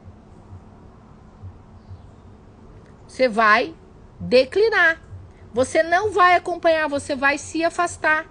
você vai declinar. Você não vai acompanhar, você vai se afastar.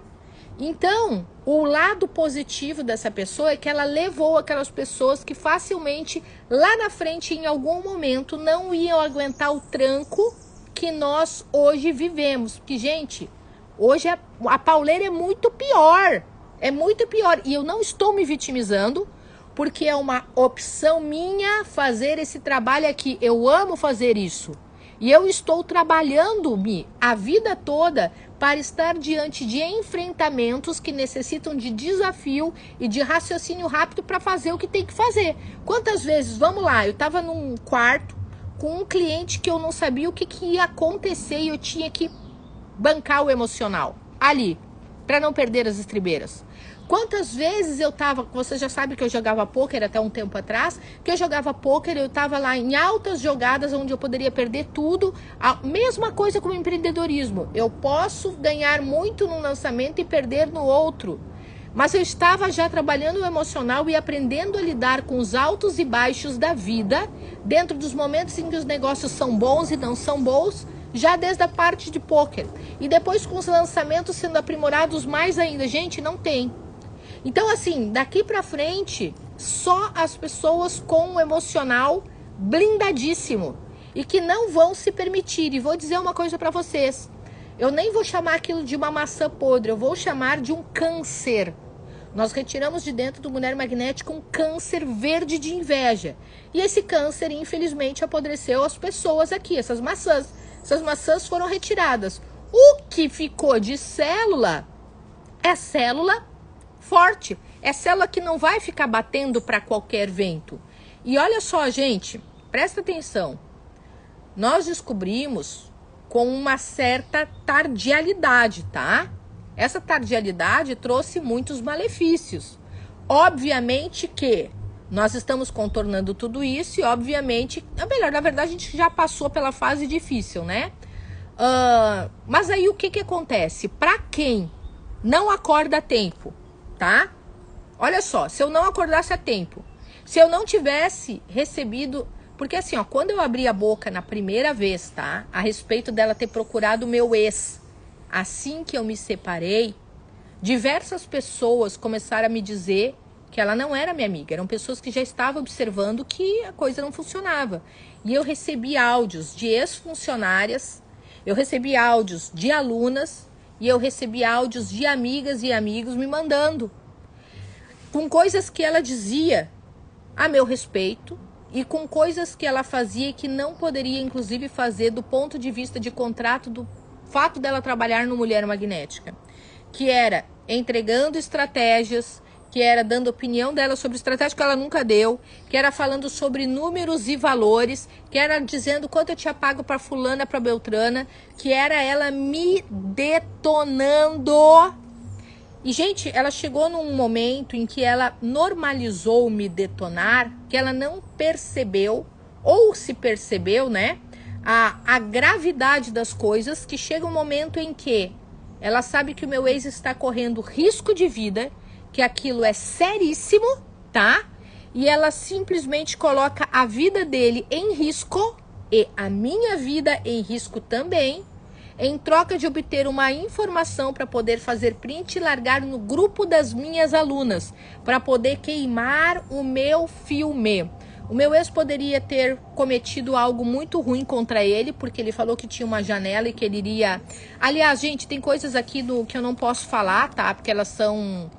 Então, o lado positivo dessa pessoa é que ela levou aquelas pessoas que facilmente, lá na frente, em algum momento, não iam aguentar o tranco que nós hoje vivemos. Porque, gente, hoje a pauleira é muito pior. É muito pior. E eu não estou me vitimizando, porque é uma opção minha fazer esse trabalho aqui. Eu amo fazer isso. E eu estou trabalhando-me a vida toda para estar diante de enfrentamentos que necessitam de desafio e de raciocínio rápido para fazer o que tem que fazer. Quantas vezes, vamos lá, eu estava num quarto com um cliente que eu não sabia o que ia acontecer e eu tinha que bancar o emocional ali, para não perder as estribeiras. Quantas vezes eu tava, você já sabe que eu jogava pôquer até um tempo atrás, que eu jogava pôquer, eu tava lá em altas jogadas onde eu poderia perder tudo. A mesma coisa com o empreendedorismo. Eu posso ganhar muito num lançamento e perder no outro. Mas eu estava já trabalhando o emocional e aprendendo a lidar com os altos e baixos da vida, dentro dos momentos em que os negócios são bons e não são bons, já desde a parte de pôquer. E depois com os lançamentos sendo aprimorados mais ainda. Gente, não tem. Então, assim, daqui pra frente, só as pessoas com o emocional blindadíssimo e que não vão se permitir. E vou dizer uma coisa pra vocês. Eu nem vou chamar aquilo de uma maçã podre, eu vou chamar de um câncer. Nós retiramos de dentro do Mulher Magnética um câncer verde de inveja. E esse câncer, infelizmente, apodreceu as pessoas aqui, essas maçãs. Essas maçãs foram retiradas. O que ficou de célula é célula forte. É célula que não vai ficar batendo para qualquer vento. E olha só, gente, presta atenção. Nós descobrimos com uma certa tardialidade, tá? Essa tardialidade trouxe muitos malefícios. Obviamente que nós estamos contornando tudo isso e obviamente, melhor, na verdade a gente já passou pela fase difícil, né? Mas aí o que que acontece? Para quem não acorda a tempo, tá? Olha só, se eu não acordasse a tempo, se eu não tivesse recebido... Porque assim, ó, quando eu abri a boca na primeira vez, tá? A respeito dela ter procurado o meu ex, assim que eu me separei, diversas pessoas começaram a me dizer que ela não era minha amiga. Eram pessoas que já estavam observando que a coisa não funcionava. E eu recebi áudios de ex-funcionárias, eu recebi áudios de alunas e eu recebi áudios de amigas e amigos me mandando com coisas que ela dizia a meu respeito e com coisas que ela fazia que não poderia, inclusive, fazer do ponto de vista de contrato, do fato dela trabalhar no Mulher Magnética, que era entregando estratégias, que era dando opinião dela sobre estratégia que ela nunca deu, que era falando sobre números e valores, que era dizendo quanto eu tinha pago para fulana, para Beltrana, que era ela me detonando. E, gente, ela chegou num momento em que ela normalizou me detonar, que ela não percebeu, ou se percebeu, né, a gravidade das coisas, que chega um momento em que ela sabe que o meu ex está correndo risco de vida, que aquilo é seríssimo, tá? E ela simplesmente coloca a vida dele em risco e a minha vida em risco também, em troca de obter uma informação para poder fazer print e largar no grupo das minhas alunas, para poder queimar o meu filme. O meu ex poderia ter cometido algo muito ruim contra ele, porque ele falou que tinha uma janela e que ele iria... Aliás, gente, tem coisas aqui que eu não posso falar, tá? Porque elas são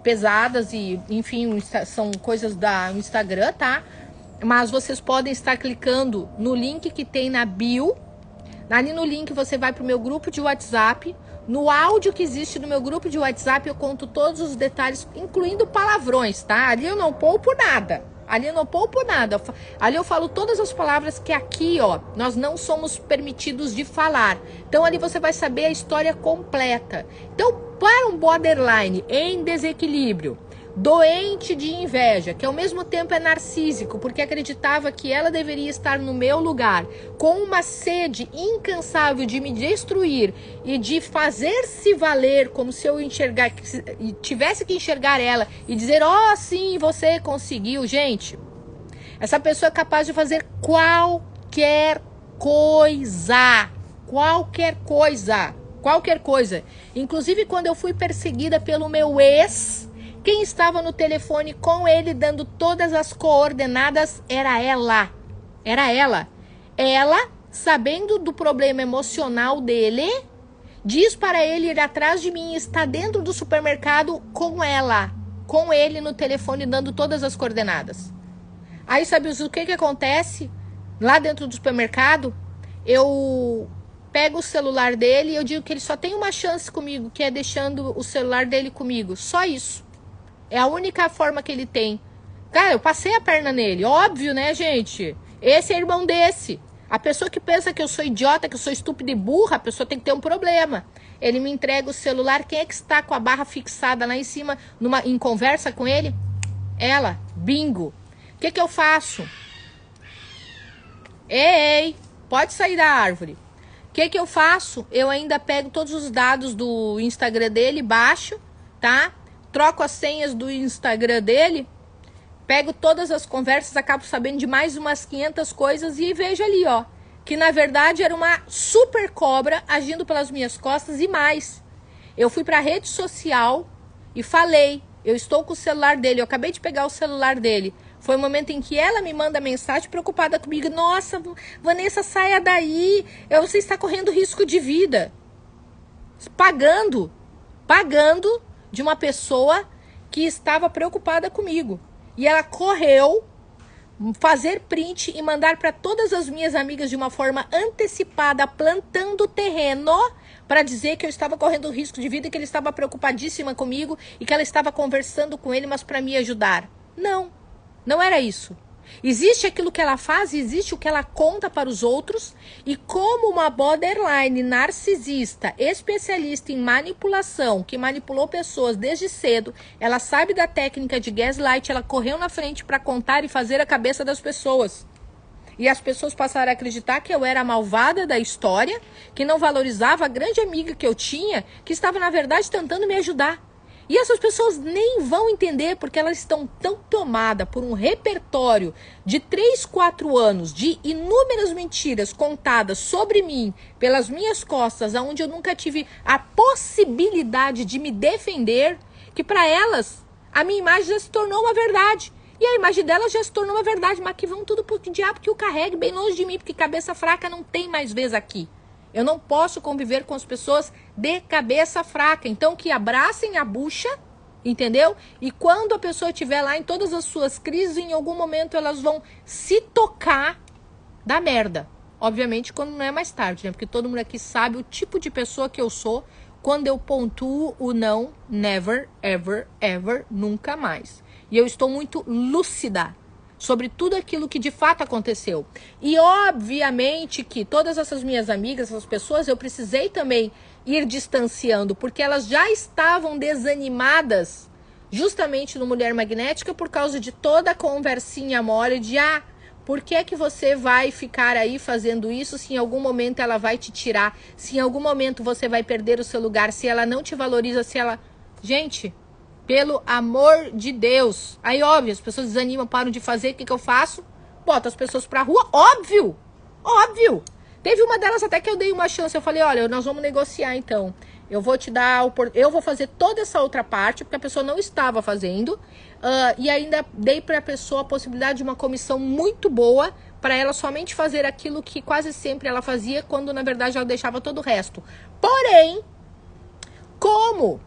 pesadas e, enfim, são coisas do Instagram, tá? Mas vocês podem estar clicando no link que tem na bio. Ali no link você vai para o meu grupo de WhatsApp. No áudio que existe no meu grupo de WhatsApp eu conto todos os detalhes, incluindo palavrões, tá? Ali eu não poupo nada. Ali eu não poupo nada. Ali eu falo todas as palavras que aqui, ó, nós não somos permitidos de falar. Então ali você vai saber a história completa. Então, para um borderline em desequilíbrio, doente de inveja, que ao mesmo tempo é narcísico, porque acreditava que ela deveria estar no meu lugar, com uma sede incansável de me destruir e de fazer-se valer, como se eu tivesse que enxergar ela e dizer, ó, sim, você conseguiu. Gente, essa pessoa é capaz de fazer qualquer coisa, inclusive quando eu fui perseguida pelo meu ex. Quem estava no telefone com ele dando todas as coordenadas era ela. Era ela. Ela, sabendo do problema emocional dele, diz para ele ir atrás de mim e está dentro do supermercado com ela. Com ele no telefone dando todas as coordenadas. Aí sabe o que acontece? Lá dentro do supermercado, eu pego o celular dele e eu digo que ele só tem uma chance comigo, que é deixando o celular dele comigo. Só isso. É a única forma que ele tem. Cara, eu passei a perna nele. Óbvio, né, gente? Esse é irmão desse. A pessoa que pensa que eu sou idiota, que eu sou estúpida e burra, a pessoa tem que ter um problema. Ele me entrega o celular. Quem é que está com a barra fixada lá em cima, em conversa com ele? Ela. Bingo. O que eu faço? Ei, pode sair da árvore. O que eu faço? Eu ainda pego todos os dados do Instagram dele, baixo, tá? Troco as senhas do Instagram dele, pego todas as conversas, acabo sabendo de mais umas 500 coisas e vejo ali, ó, que na verdade era uma super cobra agindo pelas minhas costas e mais. Eu fui para a rede social e falei, eu estou com o celular dele, eu acabei de pegar o celular dele. Foi o momento em que ela me manda mensagem preocupada comigo. Nossa, Vanessa, saia daí, você está correndo risco de vida. Pagando de uma pessoa que estava preocupada comigo. E ela correu fazer print e mandar para todas as minhas amigas de uma forma antecipada, plantando terreno, para dizer que eu estava correndo risco de vida, que ele estava preocupadíssima comigo e que ela estava conversando com ele, mas para me ajudar. Não era isso. Existe aquilo que ela faz, existe o que ela conta para os outros, e como uma borderline narcisista, especialista em manipulação, que manipulou pessoas desde cedo, ela sabe da técnica de gaslight, ela correu na frente para contar e fazer a cabeça das pessoas. E as pessoas passaram a acreditar que eu era a malvada da história, que não valorizava a grande amiga que eu tinha, que estava, na verdade, tentando me ajudar. E essas pessoas nem vão entender porque elas estão tão tomadas por um repertório de 3, 4 anos de inúmeras mentiras contadas sobre mim, pelas minhas costas, onde eu nunca tive a possibilidade de me defender, que para elas a minha imagem já se tornou uma verdade. E a imagem delas já se tornou uma verdade, mas que vão tudo pro diabo que o carregue bem longe de mim, porque cabeça fraca não tem mais vez aqui. Eu não posso conviver com as pessoas de cabeça fraca. Então, que abracem a bucha, entendeu? E quando a pessoa estiver lá em todas as suas crises, em algum momento elas vão se tocar da merda. Obviamente, quando não é mais tarde, né? Porque todo mundo aqui sabe o tipo de pessoa que eu sou quando eu pontuo o não, never, ever, ever, nunca mais. E eu estou muito lúcida sobre tudo aquilo que de fato aconteceu. E obviamente que todas essas minhas amigas, essas pessoas, eu precisei também ir distanciando, porque elas já estavam desanimadas justamente no Mulher Magnética por causa de toda a conversinha mole de por que que você vai ficar aí fazendo isso se em algum momento ela vai te tirar, se em algum momento você vai perder o seu lugar, se ela não te valoriza, se ela... Gente... Pelo amor de Deus. Aí, óbvio, as pessoas desanimam, param de fazer. O que eu faço? Boto as pessoas pra rua. Óbvio! Óbvio! Teve uma delas até que eu dei uma chance. Eu falei, olha, nós vamos negociar, então. Eu vou te dar... Eu vou fazer toda essa outra parte, porque a pessoa não estava fazendo. E ainda dei pra pessoa a possibilidade de uma comissão muito boa para ela somente fazer aquilo que quase sempre ela fazia, quando, na verdade, ela deixava todo o resto. Porém, como...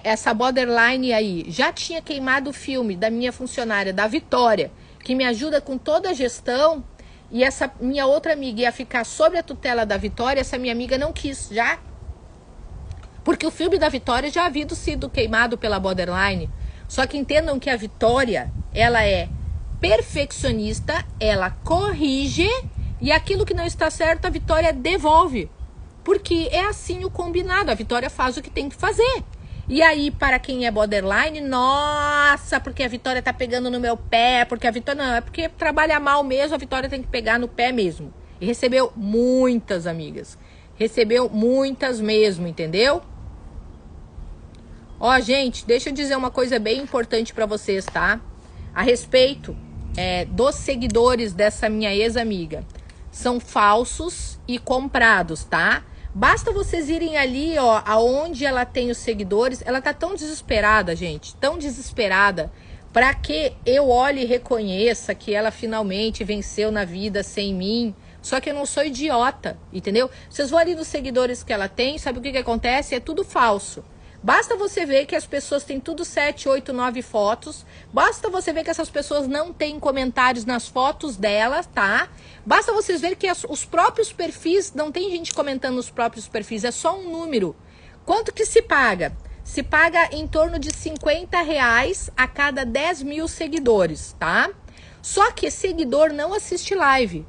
essa borderline aí já tinha queimado o filme da minha funcionária, da Vitória, que me ajuda com toda a gestão, e essa minha outra amiga ia ficar sob a tutela da Vitória, essa minha amiga não quis já, porque o filme da Vitória já havia sido queimado pela borderline. Só que entendam que a Vitória, ela é perfeccionista, ela corrige, e aquilo que não está certo, a Vitória devolve, porque é assim o combinado, a Vitória faz o que tem que fazer. E aí, para quem é borderline, nossa, porque a Vitória tá pegando no meu pé, porque a Vitória... Não, é porque trabalha mal mesmo, a Vitória tem que pegar no pé mesmo. E recebeu muitas amigas. Recebeu muitas mesmo, entendeu? Ó, gente, deixa eu dizer uma coisa bem importante para vocês, tá? A respeito dos seguidores dessa minha ex-amiga. São falsos e comprados, tá? Basta vocês irem ali, ó, aonde ela tem os seguidores. Ela tá tão desesperada, gente, tão desesperada, para que eu olhe e reconheça que ela finalmente venceu na vida sem mim. Só que eu não sou idiota, entendeu? Vocês vão ali nos seguidores que ela tem, sabe o que acontece? É tudo falso. Basta você ver que as pessoas têm tudo 7, 8, 9 fotos. Basta você ver que essas pessoas não têm comentários nas fotos delas, tá? Basta vocês ver que os próprios perfis, não tem gente comentando nos próprios perfis, é só um número. Quanto que se paga? Se paga em torno de R$50 a cada 10 mil seguidores, tá? Só que seguidor não assiste live.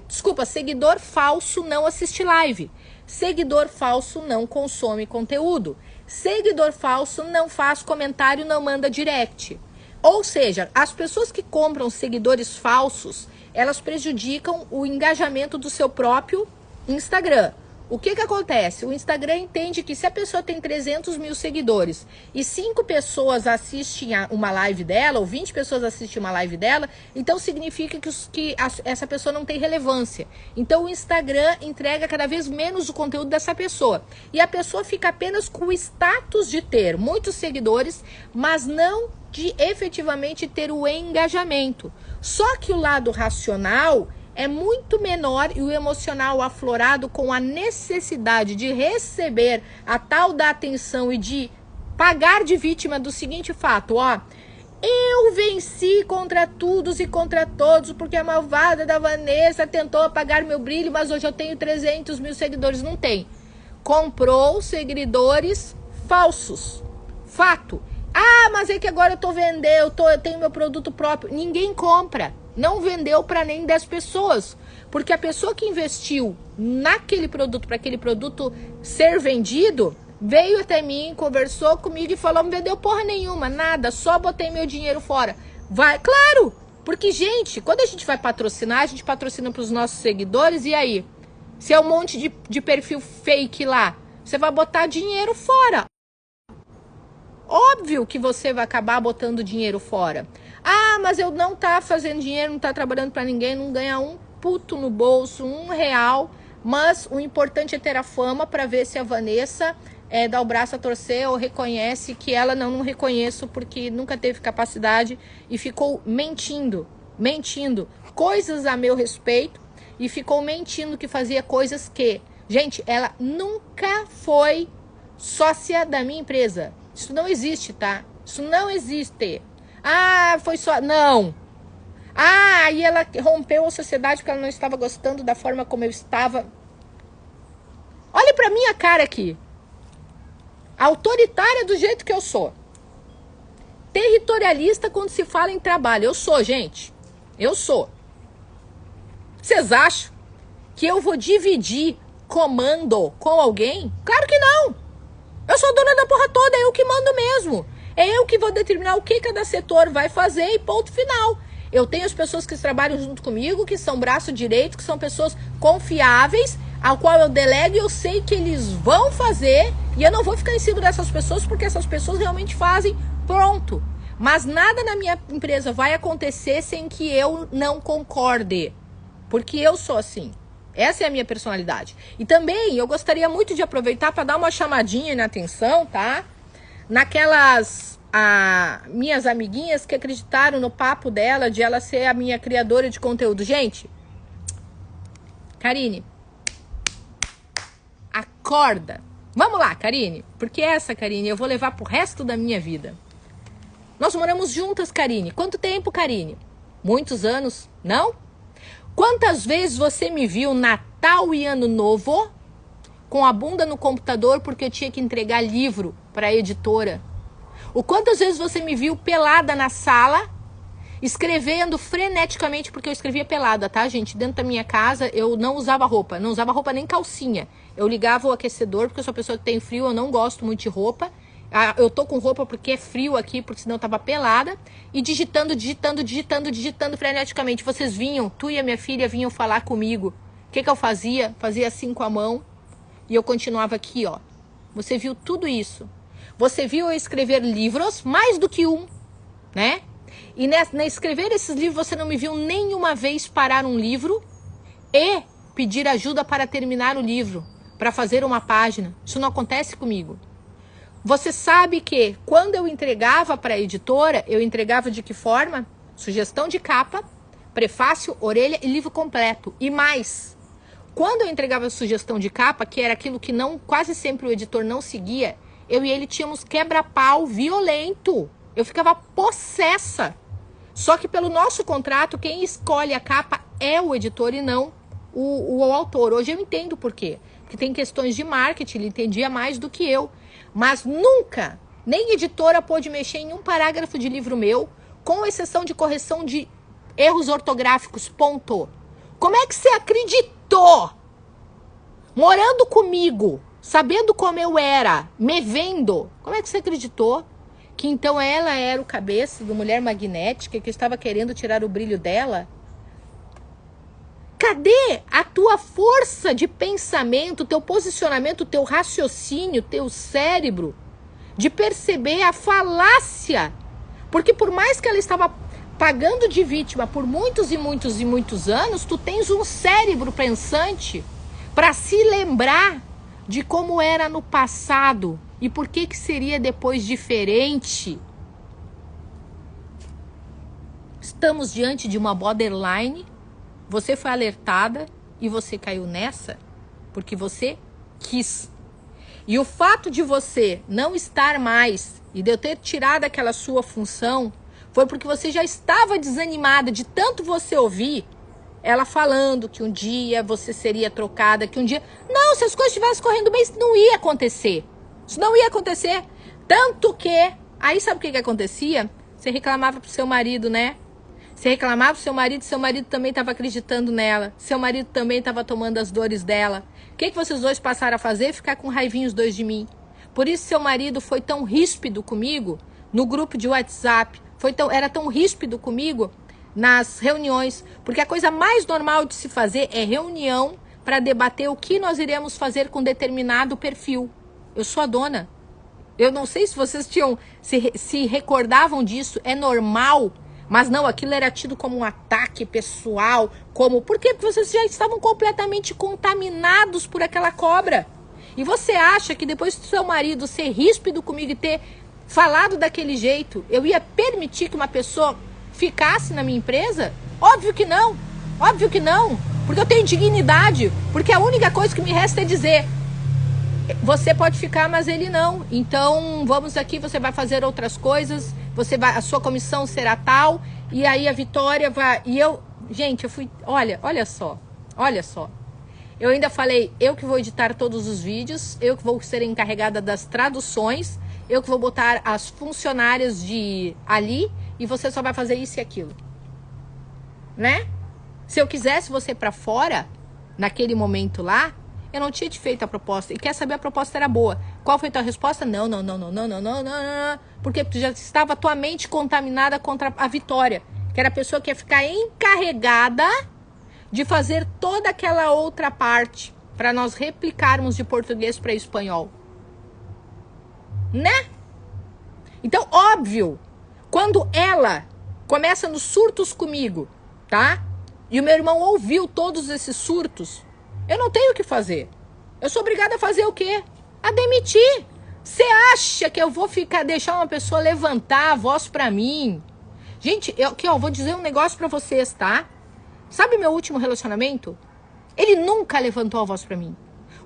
Desculpa, seguidor falso não assiste live. Seguidor falso não consome conteúdo. Seguidor falso não faz comentário, não manda direct. Ou seja, as pessoas que compram seguidores falsos, elas prejudicam o engajamento do seu próprio Instagram. O que acontece? O Instagram entende que se a pessoa tem 300 mil seguidores e 5 pessoas assistem uma live dela, ou 20 pessoas assistem uma live dela, então significa que essa pessoa não tem relevância. Então o Instagram entrega cada vez menos o conteúdo dessa pessoa. E a pessoa fica apenas com o status de ter muitos seguidores, mas não de efetivamente ter o engajamento. Só que o lado racional é muito menor e o emocional aflorado com a necessidade de receber a tal da atenção e de pagar de vítima do seguinte fato, ó. Eu venci contra todos e contra todos porque a malvada da Vanessa tentou apagar meu brilho, mas hoje eu tenho 300 mil seguidores. Não tem. Comprou seguidores falsos. Fato. Ah, mas é que agora eu tô vendendo, eu tenho meu produto próprio. Ninguém compra. Não vendeu para nem 10 pessoas. Porque a pessoa que investiu naquele produto, para aquele produto ser vendido, veio até mim, conversou comigo e falou, não vendeu porra nenhuma, nada, só botei meu dinheiro fora. Vai, claro, Porque, gente, quando a gente vai patrocinar, a gente patrocina para os nossos seguidores, e aí? Se é um monte de perfil fake lá, você vai botar dinheiro fora. Óbvio que você vai acabar botando dinheiro fora. Ah, mas eu não tá fazendo dinheiro, não tá trabalhando para ninguém, não ganha um puto no bolso, R$1. Mas o importante é ter a fama para ver se a Vanessa dá o braço a torcer ou reconhece que ela não reconheço porque nunca teve capacidade e ficou mentindo coisas a meu respeito e ficou mentindo que fazia coisas que, gente, ela nunca foi sócia da minha empresa. Isso não existe, tá? Isso não existe. Ah, foi só... Não. Ah, e ela rompeu a sociedade porque ela não estava gostando da forma como eu estava. Olhe pra minha cara aqui. Autoritária do jeito que eu sou. Territorialista quando se fala em trabalho. Eu sou, gente. Eu sou. Vocês acham que eu vou dividir comando com alguém? Claro que não. Eu sou dona da porra toda, é eu que mando mesmo. É eu que vou determinar o que cada setor vai fazer e ponto final. Eu tenho as pessoas que trabalham junto comigo, que são braço direito, que são pessoas confiáveis, ao qual eu delego e eu sei que eles vão fazer. E eu não vou ficar em cima dessas pessoas, porque essas pessoas realmente fazem, pronto. Mas nada na minha empresa vai acontecer sem que eu não concorde. Porque eu sou assim. Essa é a minha personalidade. E também eu gostaria muito de aproveitar para dar uma chamadinha na atenção, tá? Naquelas minhas amiguinhas que acreditaram no papo dela de ela ser a minha criadora de conteúdo. Gente, Karine, acorda. Vamos lá, Karine, porque essa, Karine, eu vou levar pro resto da minha vida. Nós moramos juntas, Karine. Quanto tempo, Karine? Muitos anos, não? Quantas vezes você me viu Natal e Ano Novo com a bunda no computador porque eu tinha que entregar livro para a editora? O quantas vezes você me viu pelada na sala, escrevendo freneticamente, porque eu escrevia pelada, tá, gente? Dentro da minha casa eu não usava roupa nem calcinha. Eu ligava o aquecedor porque eu sou uma pessoa que tem frio, eu não gosto muito de roupa. Eu tô com roupa porque é frio aqui, porque senão eu tava pelada. E digitando freneticamente. Vocês vinham, tu e a minha filha vinham falar comigo. O que eu fazia? Fazia assim com a mão. E eu continuava aqui, ó. Você viu tudo isso. Você viu eu escrever livros, mais do que um, né? E na escrever esses livros, você não me viu nenhuma vez parar um livro e pedir ajuda para terminar o livro, para fazer uma página. Isso não acontece comigo. Você sabe que quando eu entregava para a editora, eu entregava de que forma? Sugestão de capa, prefácio, orelha e livro completo. E mais, quando eu entregava a sugestão de capa, que era aquilo que quase sempre o editor não seguia, eu e ele tínhamos quebra-pau violento. Eu ficava possessa. Só que pelo nosso contrato, quem escolhe a capa é o editor e não o autor. Hoje eu entendo por quê. Porque tem questões de marketing, ele entendia mais do que eu. Mas nunca, nem editora pôde mexer em um parágrafo de livro meu, com exceção de correção de erros ortográficos, ponto. Como é que você acreditou? Morando comigo, sabendo como eu era, me vendo, como é que você acreditou que então ela era o cabeça do Mulher Magnética que estava querendo tirar o brilho dela? Cadê a tua força de pensamento, teu posicionamento, teu raciocínio, teu cérebro, de perceber a falácia? Porque por mais que ela estava pagando de vítima por muitos e muitos e muitos anos, tu tens um cérebro pensante para se lembrar de como era no passado e por que seria depois diferente. Estamos diante de uma borderline. Você foi alertada e você caiu nessa porque você quis. E o fato de você não estar mais e de eu ter tirado aquela sua função foi porque você já estava desanimada de tanto você ouvir ela falando que um dia você seria trocada, que um dia... Não, se as coisas estivessem correndo bem, isso não ia acontecer. Isso não ia acontecer. Tanto que... Aí sabe o que acontecia? Você reclamava pro seu marido, né? Você reclamava pro seu marido também estava acreditando nela. Seu marido também estava tomando as dores dela. O que vocês dois passaram a fazer? Ficar com raivinha os dois de mim. Por isso seu marido foi tão ríspido comigo no grupo de WhatsApp. Era tão ríspido comigo nas reuniões, porque a coisa mais normal de se fazer é reunião para debater o que nós iremos fazer com determinado perfil. Eu sou a dona. Eu não sei se vocês se recordavam disso, é normal, mas não, aquilo era tido como um ataque pessoal, por quê? Porque vocês já estavam completamente contaminados por aquela cobra. E você acha que depois do seu marido ser ríspido comigo e ter falado daquele jeito, eu ia permitir que uma pessoa ficasse na minha empresa? Óbvio que não, porque eu tenho dignidade, porque a única coisa que me resta é dizer, você pode ficar, mas ele não, então vamos aqui, você vai fazer outras coisas, a sua comissão será tal, e aí a Vitória vai, gente, eu fui, olha só, eu ainda falei, eu que vou editar todos os vídeos, eu que vou ser encarregada das traduções, eu que vou botar as funcionárias ali, e você só vai fazer isso e aquilo, né? Se eu quisesse você para fora, naquele momento lá, eu não tinha te feito a proposta. E quer saber, a proposta era boa. Qual foi a tua resposta? Não. Porque tu já estava tua mente contaminada contra a Vitória, que era a pessoa que ia ficar encarregada de fazer toda aquela outra parte para nós replicarmos de português para espanhol. Né? Então, óbvio, quando ela começa nos surtos comigo, tá? E o meu irmão ouviu todos esses surtos, eu não tenho o que fazer. Eu sou obrigada a fazer o quê? A demitir. Você acha que eu vou deixar uma pessoa levantar a voz pra mim? Gente, eu vou dizer um negócio pra vocês, tá? Sabe meu último relacionamento? Ele nunca levantou a voz pra mim.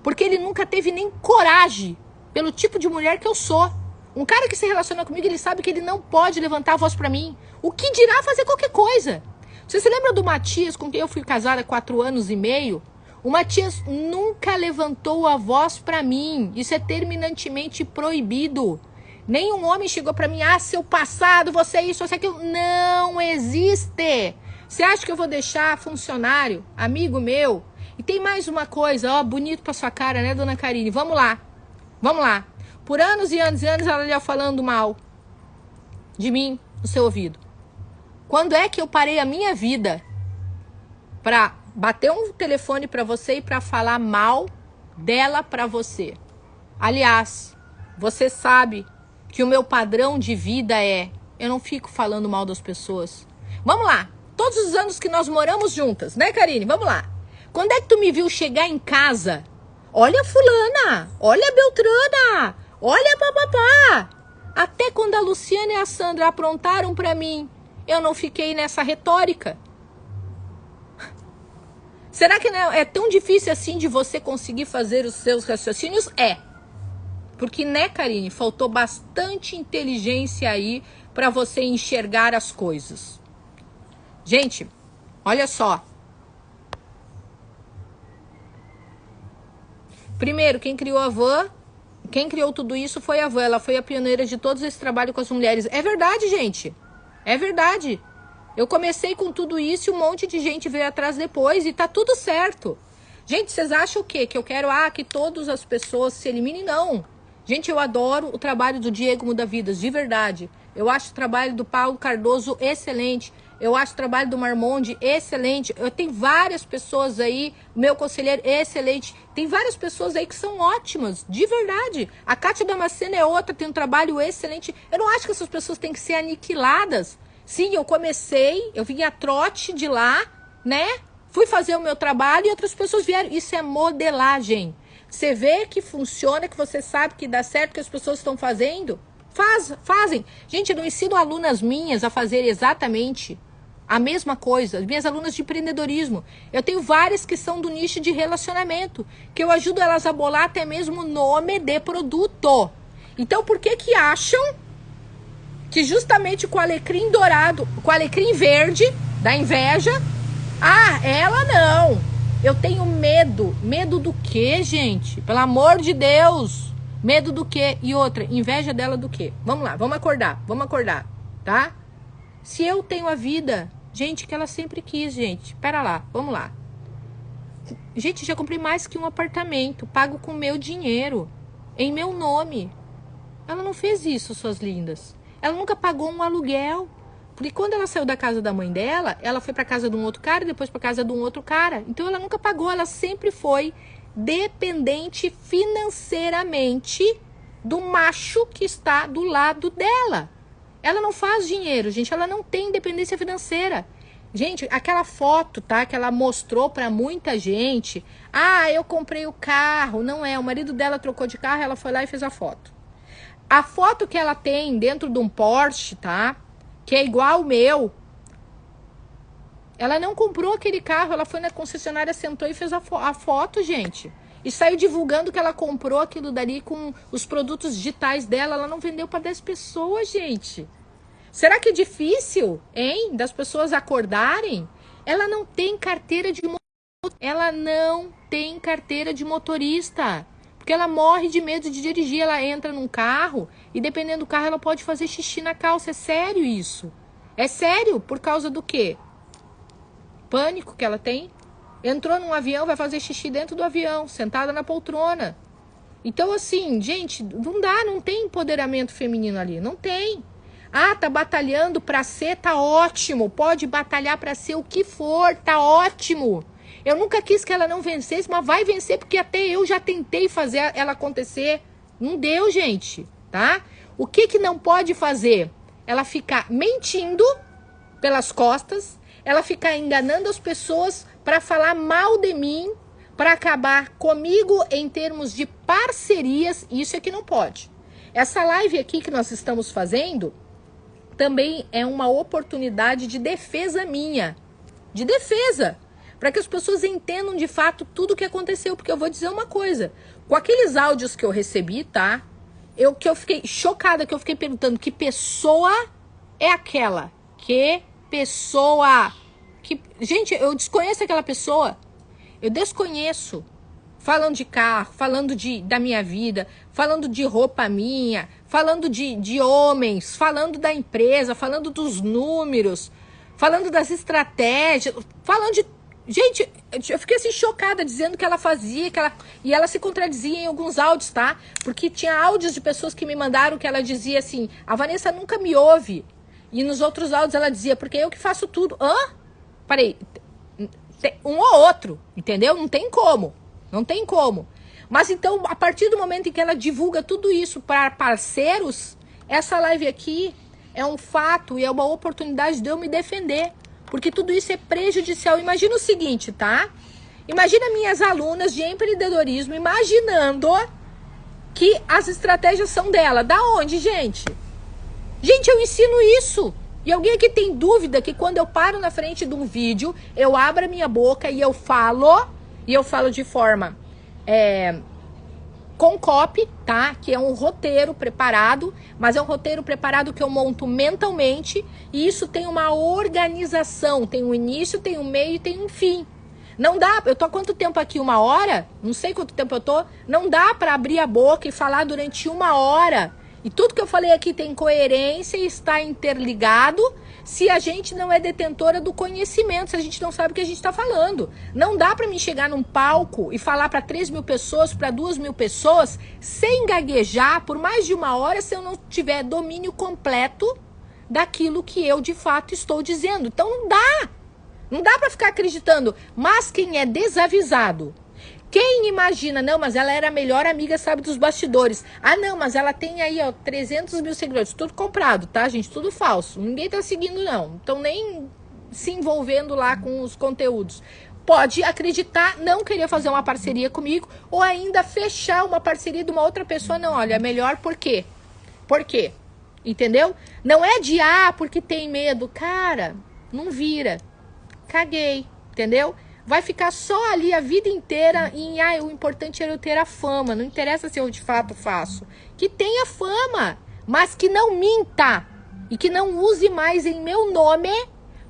Porque ele nunca teve nem coragem, pelo tipo de mulher que eu sou. Um cara que se relaciona comigo, ele sabe que ele não pode levantar a voz pra mim. O que dirá fazer qualquer coisa? Você se lembra do Matias, com quem eu fui casada há 4 anos e meio? O Matias nunca levantou a voz pra mim. Isso é terminantemente proibido. Nenhum homem chegou pra mim, seu passado, você é isso, você é aquilo. Não existe. Você acha que eu vou deixar funcionário, amigo meu? E tem mais uma coisa, bonito pra sua cara, né, dona Karine? Vamos lá. Por anos e anos ela ia falando mal de mim no seu ouvido. Quando é que eu parei a minha vida pra bater um telefone pra você e pra falar mal dela pra você? Aliás, você sabe que o meu padrão de vida eu não fico falando mal das pessoas. Vamos lá. Todos os anos que nós moramos juntas, né, Karine? Vamos lá. Quando é que tu me viu chegar em casa? Olha fulana, olha a Beltrana, olha a papapá. Até quando a Luciana e a Sandra aprontaram pra mim, eu não fiquei nessa retórica. Será que não é tão difícil assim de você conseguir fazer os seus raciocínios? Porque, né, Karine, faltou bastante inteligência aí pra você enxergar as coisas. Gente, olha só. Primeiro, quem criou tudo isso foi a van. Ela foi a pioneira de todo esse trabalho com as mulheres. É verdade, gente. É verdade. Eu comecei com tudo isso e um monte de gente veio atrás depois e tá tudo certo. Gente, vocês acham o quê? Que eu quero que todas as pessoas se eliminem? Não. Gente, eu adoro o trabalho do Diego Muda Vidas, de verdade. Eu acho o trabalho do Paulo Cardoso excelente. Eu acho o trabalho do Marmonde excelente. Eu tenho várias pessoas aí, meu conselheiro excelente. Tem várias pessoas aí que são ótimas, de verdade. A Kátia Damasceno é outra, tem um trabalho excelente. Eu não acho que essas pessoas têm que ser aniquiladas. Sim, eu vim a trote de lá, né? Fui fazer o meu trabalho e outras pessoas vieram. Isso é modelagem. Você vê que funciona, que você sabe que dá certo, que as pessoas estão fazendo. Fazem. Gente, eu não ensino alunas minhas a fazer exatamente a mesma coisa. As minhas alunas de empreendedorismo. Eu tenho várias que são do nicho de relacionamento, que eu ajudo elas a bolar até mesmo o nome de produto. Então, por que acham que justamente com o alecrim dourado, com o alecrim verde da inveja, ela não. Eu tenho medo. Medo do quê, gente? Pelo amor de Deus. Medo do quê? E outra, inveja dela do quê? Vamos lá, vamos acordar, tá? Se eu tenho a vida, gente, que ela sempre quis, gente. Pera lá, vamos lá. Gente, já comprei mais que um apartamento, pago com meu dinheiro, em meu nome. Ela não fez isso, suas lindas. Ela nunca pagou um aluguel. Porque quando ela saiu da casa da mãe dela, ela foi para casa de um outro cara e depois para casa de um outro cara. Então ela nunca pagou, ela sempre foi dependente financeiramente do macho que está do lado dela. Ela não faz dinheiro, gente, ela não tem independência financeira. Gente, aquela foto, tá, que ela mostrou pra muita gente. Ah, eu comprei o carro. Não é, o marido dela trocou de carro, ela foi lá e fez a foto. A foto que ela tem dentro de um Porsche, tá, que é igual o meu. Ela não comprou aquele carro, ela foi na concessionária, sentou e fez a foto, gente. E saiu divulgando que ela comprou aquilo dali com os produtos digitais dela. Ela não vendeu para 10 pessoas, gente. Será que é difícil, hein, das pessoas acordarem? Ela não tem carteira de motorista. Ela não tem carteira de motorista. Porque ela morre de medo de dirigir. Ela entra num carro e dependendo do carro ela pode fazer xixi na calça. É sério isso? É sério? Por causa do quê? Pânico que ela tem? Entrou num avião, vai fazer xixi dentro do avião, sentada na poltrona. Então assim, gente, não dá, não tem empoderamento feminino ali. Não tem. Ah, tá batalhando pra ser, tá ótimo. Pode batalhar pra ser o que for, tá ótimo. Eu nunca quis que ela não vencesse, mas vai vencer porque até eu já tentei fazer ela acontecer. Não deu, gente, tá? O que não pode fazer? Ela ficar mentindo pelas costas, ela ficar enganando as pessoas pra falar mal de mim, pra acabar comigo em termos de parcerias. Isso é que não pode. Essa live aqui que nós estamos fazendo também é uma oportunidade de defesa minha, de defesa, para que as pessoas entendam de fato tudo o que aconteceu, porque eu vou dizer uma coisa, com aqueles áudios que eu recebi, tá, eu fiquei chocada, que eu fiquei perguntando que pessoa é aquela, que pessoa, que, gente, eu desconheço aquela pessoa, eu desconheço. Falando de carro, falando da minha vida, falando de roupa minha, falando de homens, falando da empresa, falando dos números, falando das estratégias, falando de... Gente, eu fiquei assim chocada dizendo que ela fazia, e ela se contradizia em alguns áudios, tá? Porque tinha áudios de pessoas que me mandaram que ela dizia assim, a Vanessa nunca me ouve. E nos outros áudios ela dizia, porque eu que faço tudo. Hã? Parei, um ou outro, entendeu? Não tem como. Não tem como. Mas então, a partir do momento em que ela divulga tudo isso para parceiros, essa live aqui é um fato e é uma oportunidade de eu me defender. Porque tudo isso é prejudicial. Imagina o seguinte, tá? Imagina minhas alunas de empreendedorismo imaginando que as estratégias são dela. Da onde, gente? Gente, eu ensino isso. E alguém aqui tem dúvida que quando eu paro na frente de um vídeo, eu abro a minha boca e eu falo de forma com copy, tá? Que é um roteiro preparado, mas é um roteiro preparado que eu monto mentalmente e isso tem uma organização, tem um início, tem um meio e tem um fim. Não dá, eu tô há quanto tempo aqui? 1 hora? Não sei quanto tempo eu tô. Não dá pra abrir a boca e falar durante 1 hora. E tudo que eu falei aqui tem coerência e está interligado se a gente não é detentora do conhecimento, se a gente não sabe o que a gente está falando. Não dá para mim chegar num palco e falar para 3.000 pessoas, para 2.000 pessoas, sem gaguejar por mais de 1 hora se eu não tiver domínio completo daquilo que eu de fato estou dizendo. Então não dá. Não dá para ficar acreditando. Mas quem é desavisado, quem imagina, não, mas ela era a melhor amiga, sabe, dos bastidores. Ah, não, mas ela tem aí, ó, 300.000 seguidores. Tudo comprado, tá, gente? Tudo falso. Ninguém tá seguindo, não. Então, nem se envolvendo lá com os conteúdos. Pode acreditar, não querer fazer uma parceria comigo ou ainda fechar uma parceria de uma outra pessoa. Não, olha, é melhor por quê? Por quê? Entendeu? Não é de, porque tem medo. Cara, não vira. Caguei, entendeu? Vai ficar só ali a vida inteira em, o importante é eu ter a fama. Não interessa se eu de fato faço. Que tenha fama, mas que não minta. E que não use mais em meu nome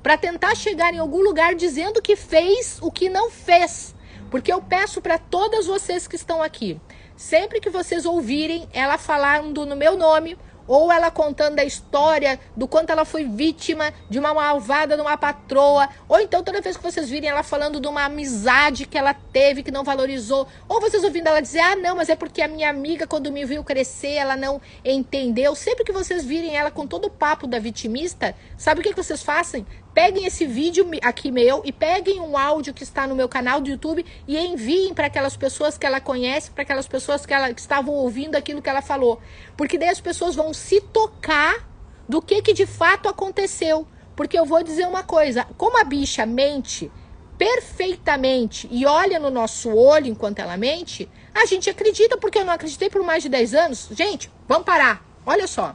para tentar chegar em algum lugar dizendo que fez o que não fez. Porque eu peço para todas vocês que estão aqui, sempre que vocês ouvirem ela falando no meu nome ou ela contando a história do quanto ela foi vítima de uma malvada, de uma patroa, ou então toda vez que vocês virem ela falando de uma amizade que ela teve, que não valorizou, ou vocês ouvindo ela dizer, ah não, mas é porque a minha amiga quando me viu crescer, ela não entendeu. Sempre que vocês virem ela com todo o papo da vitimista, sabe o que vocês fazem? Peguem esse vídeo aqui meu e peguem um áudio que está no meu canal do YouTube e enviem para aquelas pessoas que ela conhece, para aquelas pessoas que estavam ouvindo aquilo que ela falou. Porque daí as pessoas vão se tocar do que de fato aconteceu. Porque eu vou dizer uma coisa, como a bicha mente perfeitamente e olha no nosso olho enquanto ela mente, a gente acredita, porque eu não acreditei por mais de 10 anos. Gente, vamos parar. Olha só.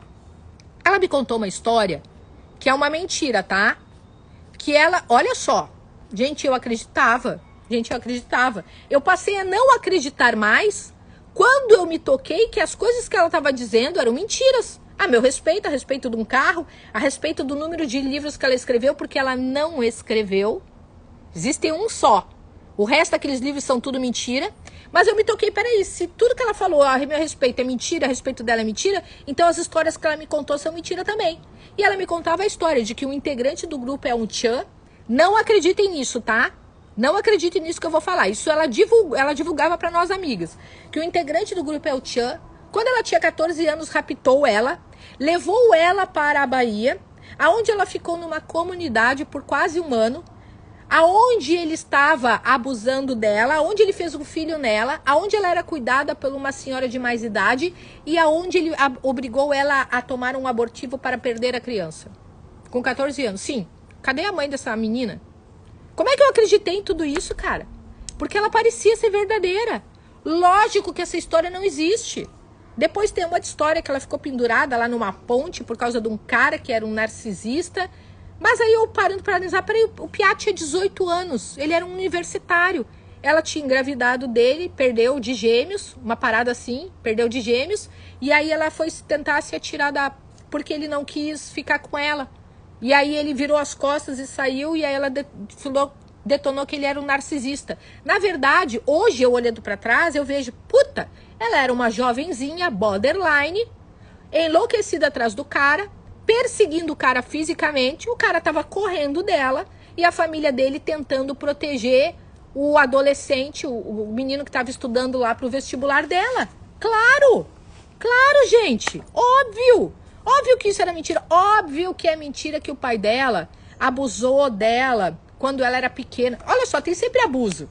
Ela me contou uma história que é uma mentira, tá? Que ela, olha só, gente, eu acreditava. Eu passei a não acreditar mais quando eu me toquei que as coisas que ela estava dizendo eram mentiras. A meu respeito, a respeito de um carro, a respeito do número de livros que ela escreveu, porque ela não escreveu. Existe um só. O resto daqueles livros são tudo mentira. Mas eu me toquei, peraí, se tudo que ela falou a meu respeito é mentira, a respeito dela é mentira, então as histórias que ela me contou são mentira também. E ela me contava a história de que um integrante do grupo é um tchan. Não acreditem nisso, tá? Não acreditem nisso que eu vou falar. Isso ela divulgava para nós amigas. Que o integrante do grupo é o tchan. Quando ela tinha 14 anos, raptou ela, levou ela para a Bahia, aonde ela ficou numa comunidade por quase um ano, aonde ele estava abusando dela, aonde ele fez um filho nela, aonde ela era cuidada por uma senhora de mais idade e aonde ele obrigou ela a tomar um abortivo para perder a criança. Com 14 anos. Sim. Cadê a mãe dessa menina? Como é que eu acreditei em tudo isso, cara? Porque ela parecia ser verdadeira. Lógico que essa história não existe. Depois tem uma história que ela ficou pendurada lá numa ponte por causa de um cara que era um narcisista. Mas aí eu parando para analisar, peraí, o Piá tinha 18 anos, ele era um universitário. Ela tinha engravidado dele, perdeu de gêmeos, uma parada assim, perdeu de gêmeos. E aí ela foi tentar se atirar porque ele não quis ficar com ela. E aí ele virou as costas e saiu, e aí ela detonou que ele era um narcisista. Na verdade, hoje eu olhando para trás, eu vejo, puta, ela era uma jovenzinha, borderline, enlouquecida atrás do cara, perseguindo o cara fisicamente, o cara tava correndo dela e a família dele tentando proteger o adolescente, o menino que estava estudando lá pro vestibular dela. Claro, gente, óbvio que isso era mentira, óbvio que é mentira que o pai dela abusou dela quando ela era pequena. Olha só, tem sempre abuso,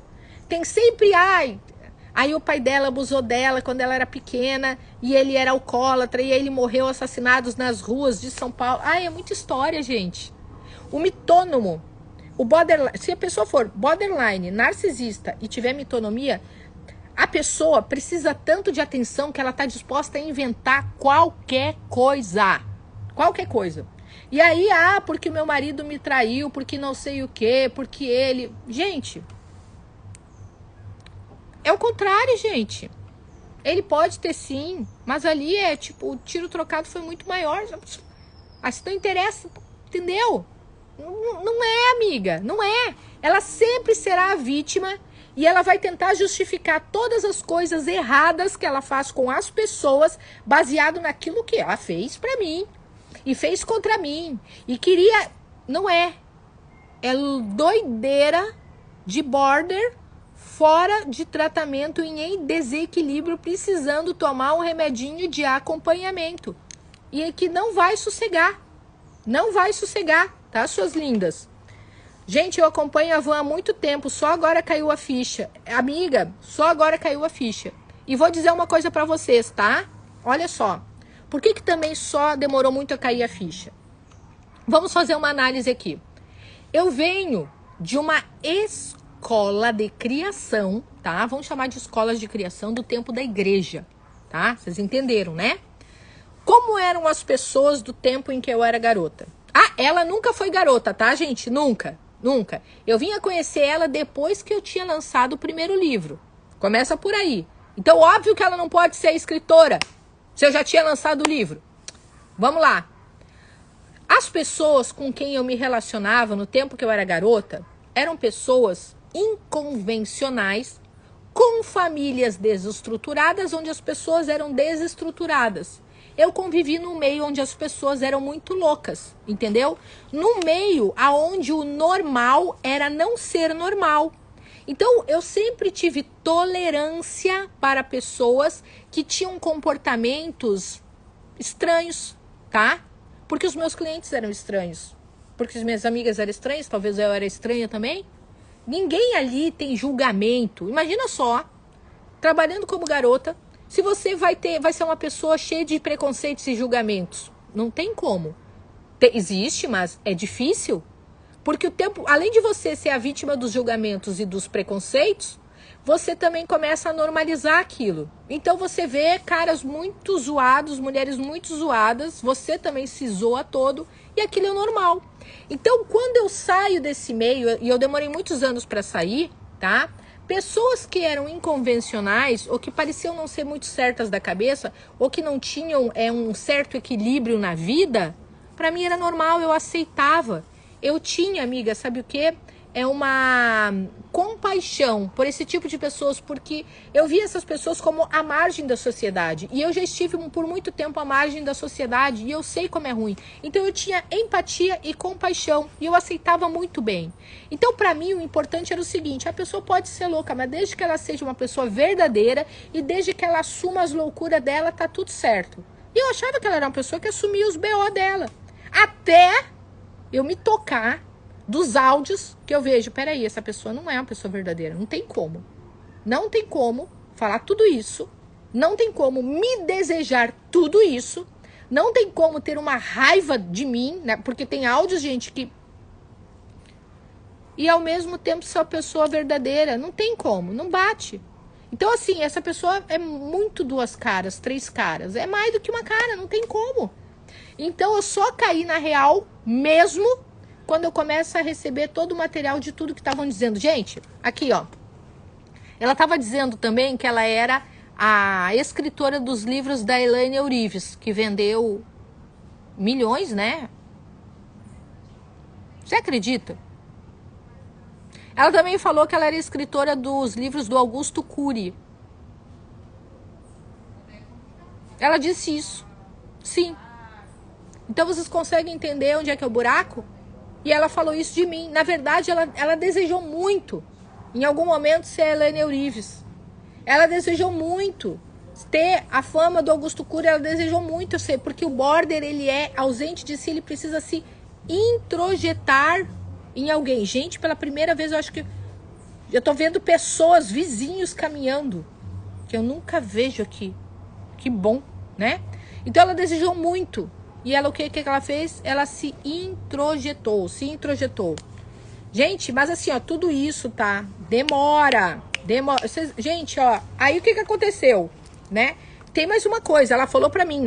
tem sempre, aí o pai dela abusou dela quando ela era pequena e ele era alcoólatra e ele morreu assassinado nas ruas de São Paulo. É muita história, gente. O mitônomo, o borderline, se a pessoa for borderline, narcisista e tiver mitonomia, a pessoa precisa tanto de atenção que ela está disposta a inventar qualquer coisa. Qualquer coisa. E aí, porque meu marido me traiu, porque não sei o quê, porque ele... Gente... É o contrário, gente. Ele pode ter sim, mas ali é tipo, o tiro trocado foi muito maior. Assim não interessa, entendeu? Não é, amiga, não é. Ela sempre será a vítima e ela vai tentar justificar todas as coisas erradas que ela faz com as pessoas, baseado naquilo que ela fez pra mim e fez contra mim. E queria... Não é. É doideira de border... fora de tratamento e em desequilíbrio, precisando tomar um remedinho de acompanhamento. E que não vai sossegar. Não vai sossegar, tá, suas lindas? Gente, eu acompanho a Van há muito tempo, só agora caiu a ficha. Amiga, só agora caiu a ficha. E vou dizer uma coisa pra vocês, tá? Olha só. Por que também só demorou muito a cair a ficha? Vamos fazer uma análise aqui. Eu venho de uma escola de criação, tá? Vamos chamar de escolas de criação do tempo da igreja, tá? Vocês entenderam, né? Como eram as pessoas do tempo em que eu era garota? Ela nunca foi garota, tá, gente? Nunca. Eu vim a conhecer ela depois que eu tinha lançado o primeiro livro. Começa por aí. Então, óbvio que ela não pode ser escritora se eu já tinha lançado o livro. Vamos lá. As pessoas com quem eu me relacionava no tempo que eu era garota eram pessoas inconvencionais, com famílias desestruturadas, onde as pessoas eram desestruturadas. eu convivi num meio onde as pessoas eram muito loucas, entendeu? Num meio aonde o normal era não ser normal. Então, eu sempre tive tolerância para pessoas que tinham comportamentos estranhos, tá? Porque os meus clientes eram estranhos. Porque as minhas amigas eram estranhas, talvez eu era estranha também. Ninguém ali tem julgamento. Imagina só, trabalhando como garota, se você vai ser uma pessoa cheia de preconceitos e julgamentos. Não tem como. Existe, mas é difícil. Porque o tempo, além de você ser a vítima dos julgamentos e dos preconceitos, você também começa a normalizar aquilo. Então você vê caras muito zoados, mulheres muito zoadas, você também se zoa todo e aquilo é normal. Então quando eu saio desse meio, e eu demorei muitos anos para sair, tá? Pessoas que eram inconvencionais ou que pareciam não ser muito certas da cabeça ou que não tinham um certo equilíbrio na vida, para mim era normal, eu aceitava. Eu tinha, amiga, sabe o quê? É uma compaixão por esse tipo de pessoas, porque eu via essas pessoas como a margem da sociedade. E eu já estive por muito tempo à margem da sociedade e eu sei como é ruim. Então eu tinha empatia e compaixão e eu aceitava muito bem. Então para mim o importante era o seguinte, a pessoa pode ser louca, mas desde que ela seja uma pessoa verdadeira e desde que ela assuma as loucuras dela, tá tudo certo. E eu achava que ela era uma pessoa que assumia os BO dela. Até eu me tocar dos áudios que eu vejo, peraí, essa pessoa não é uma pessoa verdadeira, não tem como. Não tem como falar tudo isso, não tem como me desejar tudo isso, não tem como ter uma raiva de mim, né? Porque tem áudios, gente, que... E ao mesmo tempo ser uma pessoa verdadeira, não tem como, não bate. Então assim, essa pessoa é muito duas caras, três caras, é mais do que uma cara, não tem como. Então eu só caí na real mesmo quando eu começo a receber todo o material de tudo que estavam dizendo. Gente, aqui ó, ela estava dizendo também que ela era a escritora dos livros da Elaine Eurives, que vendeu milhões, né? Você acredita? Ela também falou que ela era escritora dos livros do Augusto Cury. Ela disse isso. Sim. Então vocês conseguem entender onde é que é o buraco? E ela falou isso de mim. Na verdade, ela desejou muito, em algum momento, ser a Elaine Eurives. Ela desejou muito ter a fama do Augusto Cury. Ela desejou muito ser, porque o border, ele é ausente de si, ele precisa se introjetar em alguém. Gente, pela primeira vez, eu acho que eu tô vendo pessoas, vizinhos caminhando, que eu nunca vejo aqui. Que bom, né? Então ela desejou muito. E ela, o que ela fez? Ela se introjetou. Gente, mas assim, ó, tudo isso, tá? Demora. Gente, ó, aí o que aconteceu, né? Tem mais uma coisa, ela falou pra mim,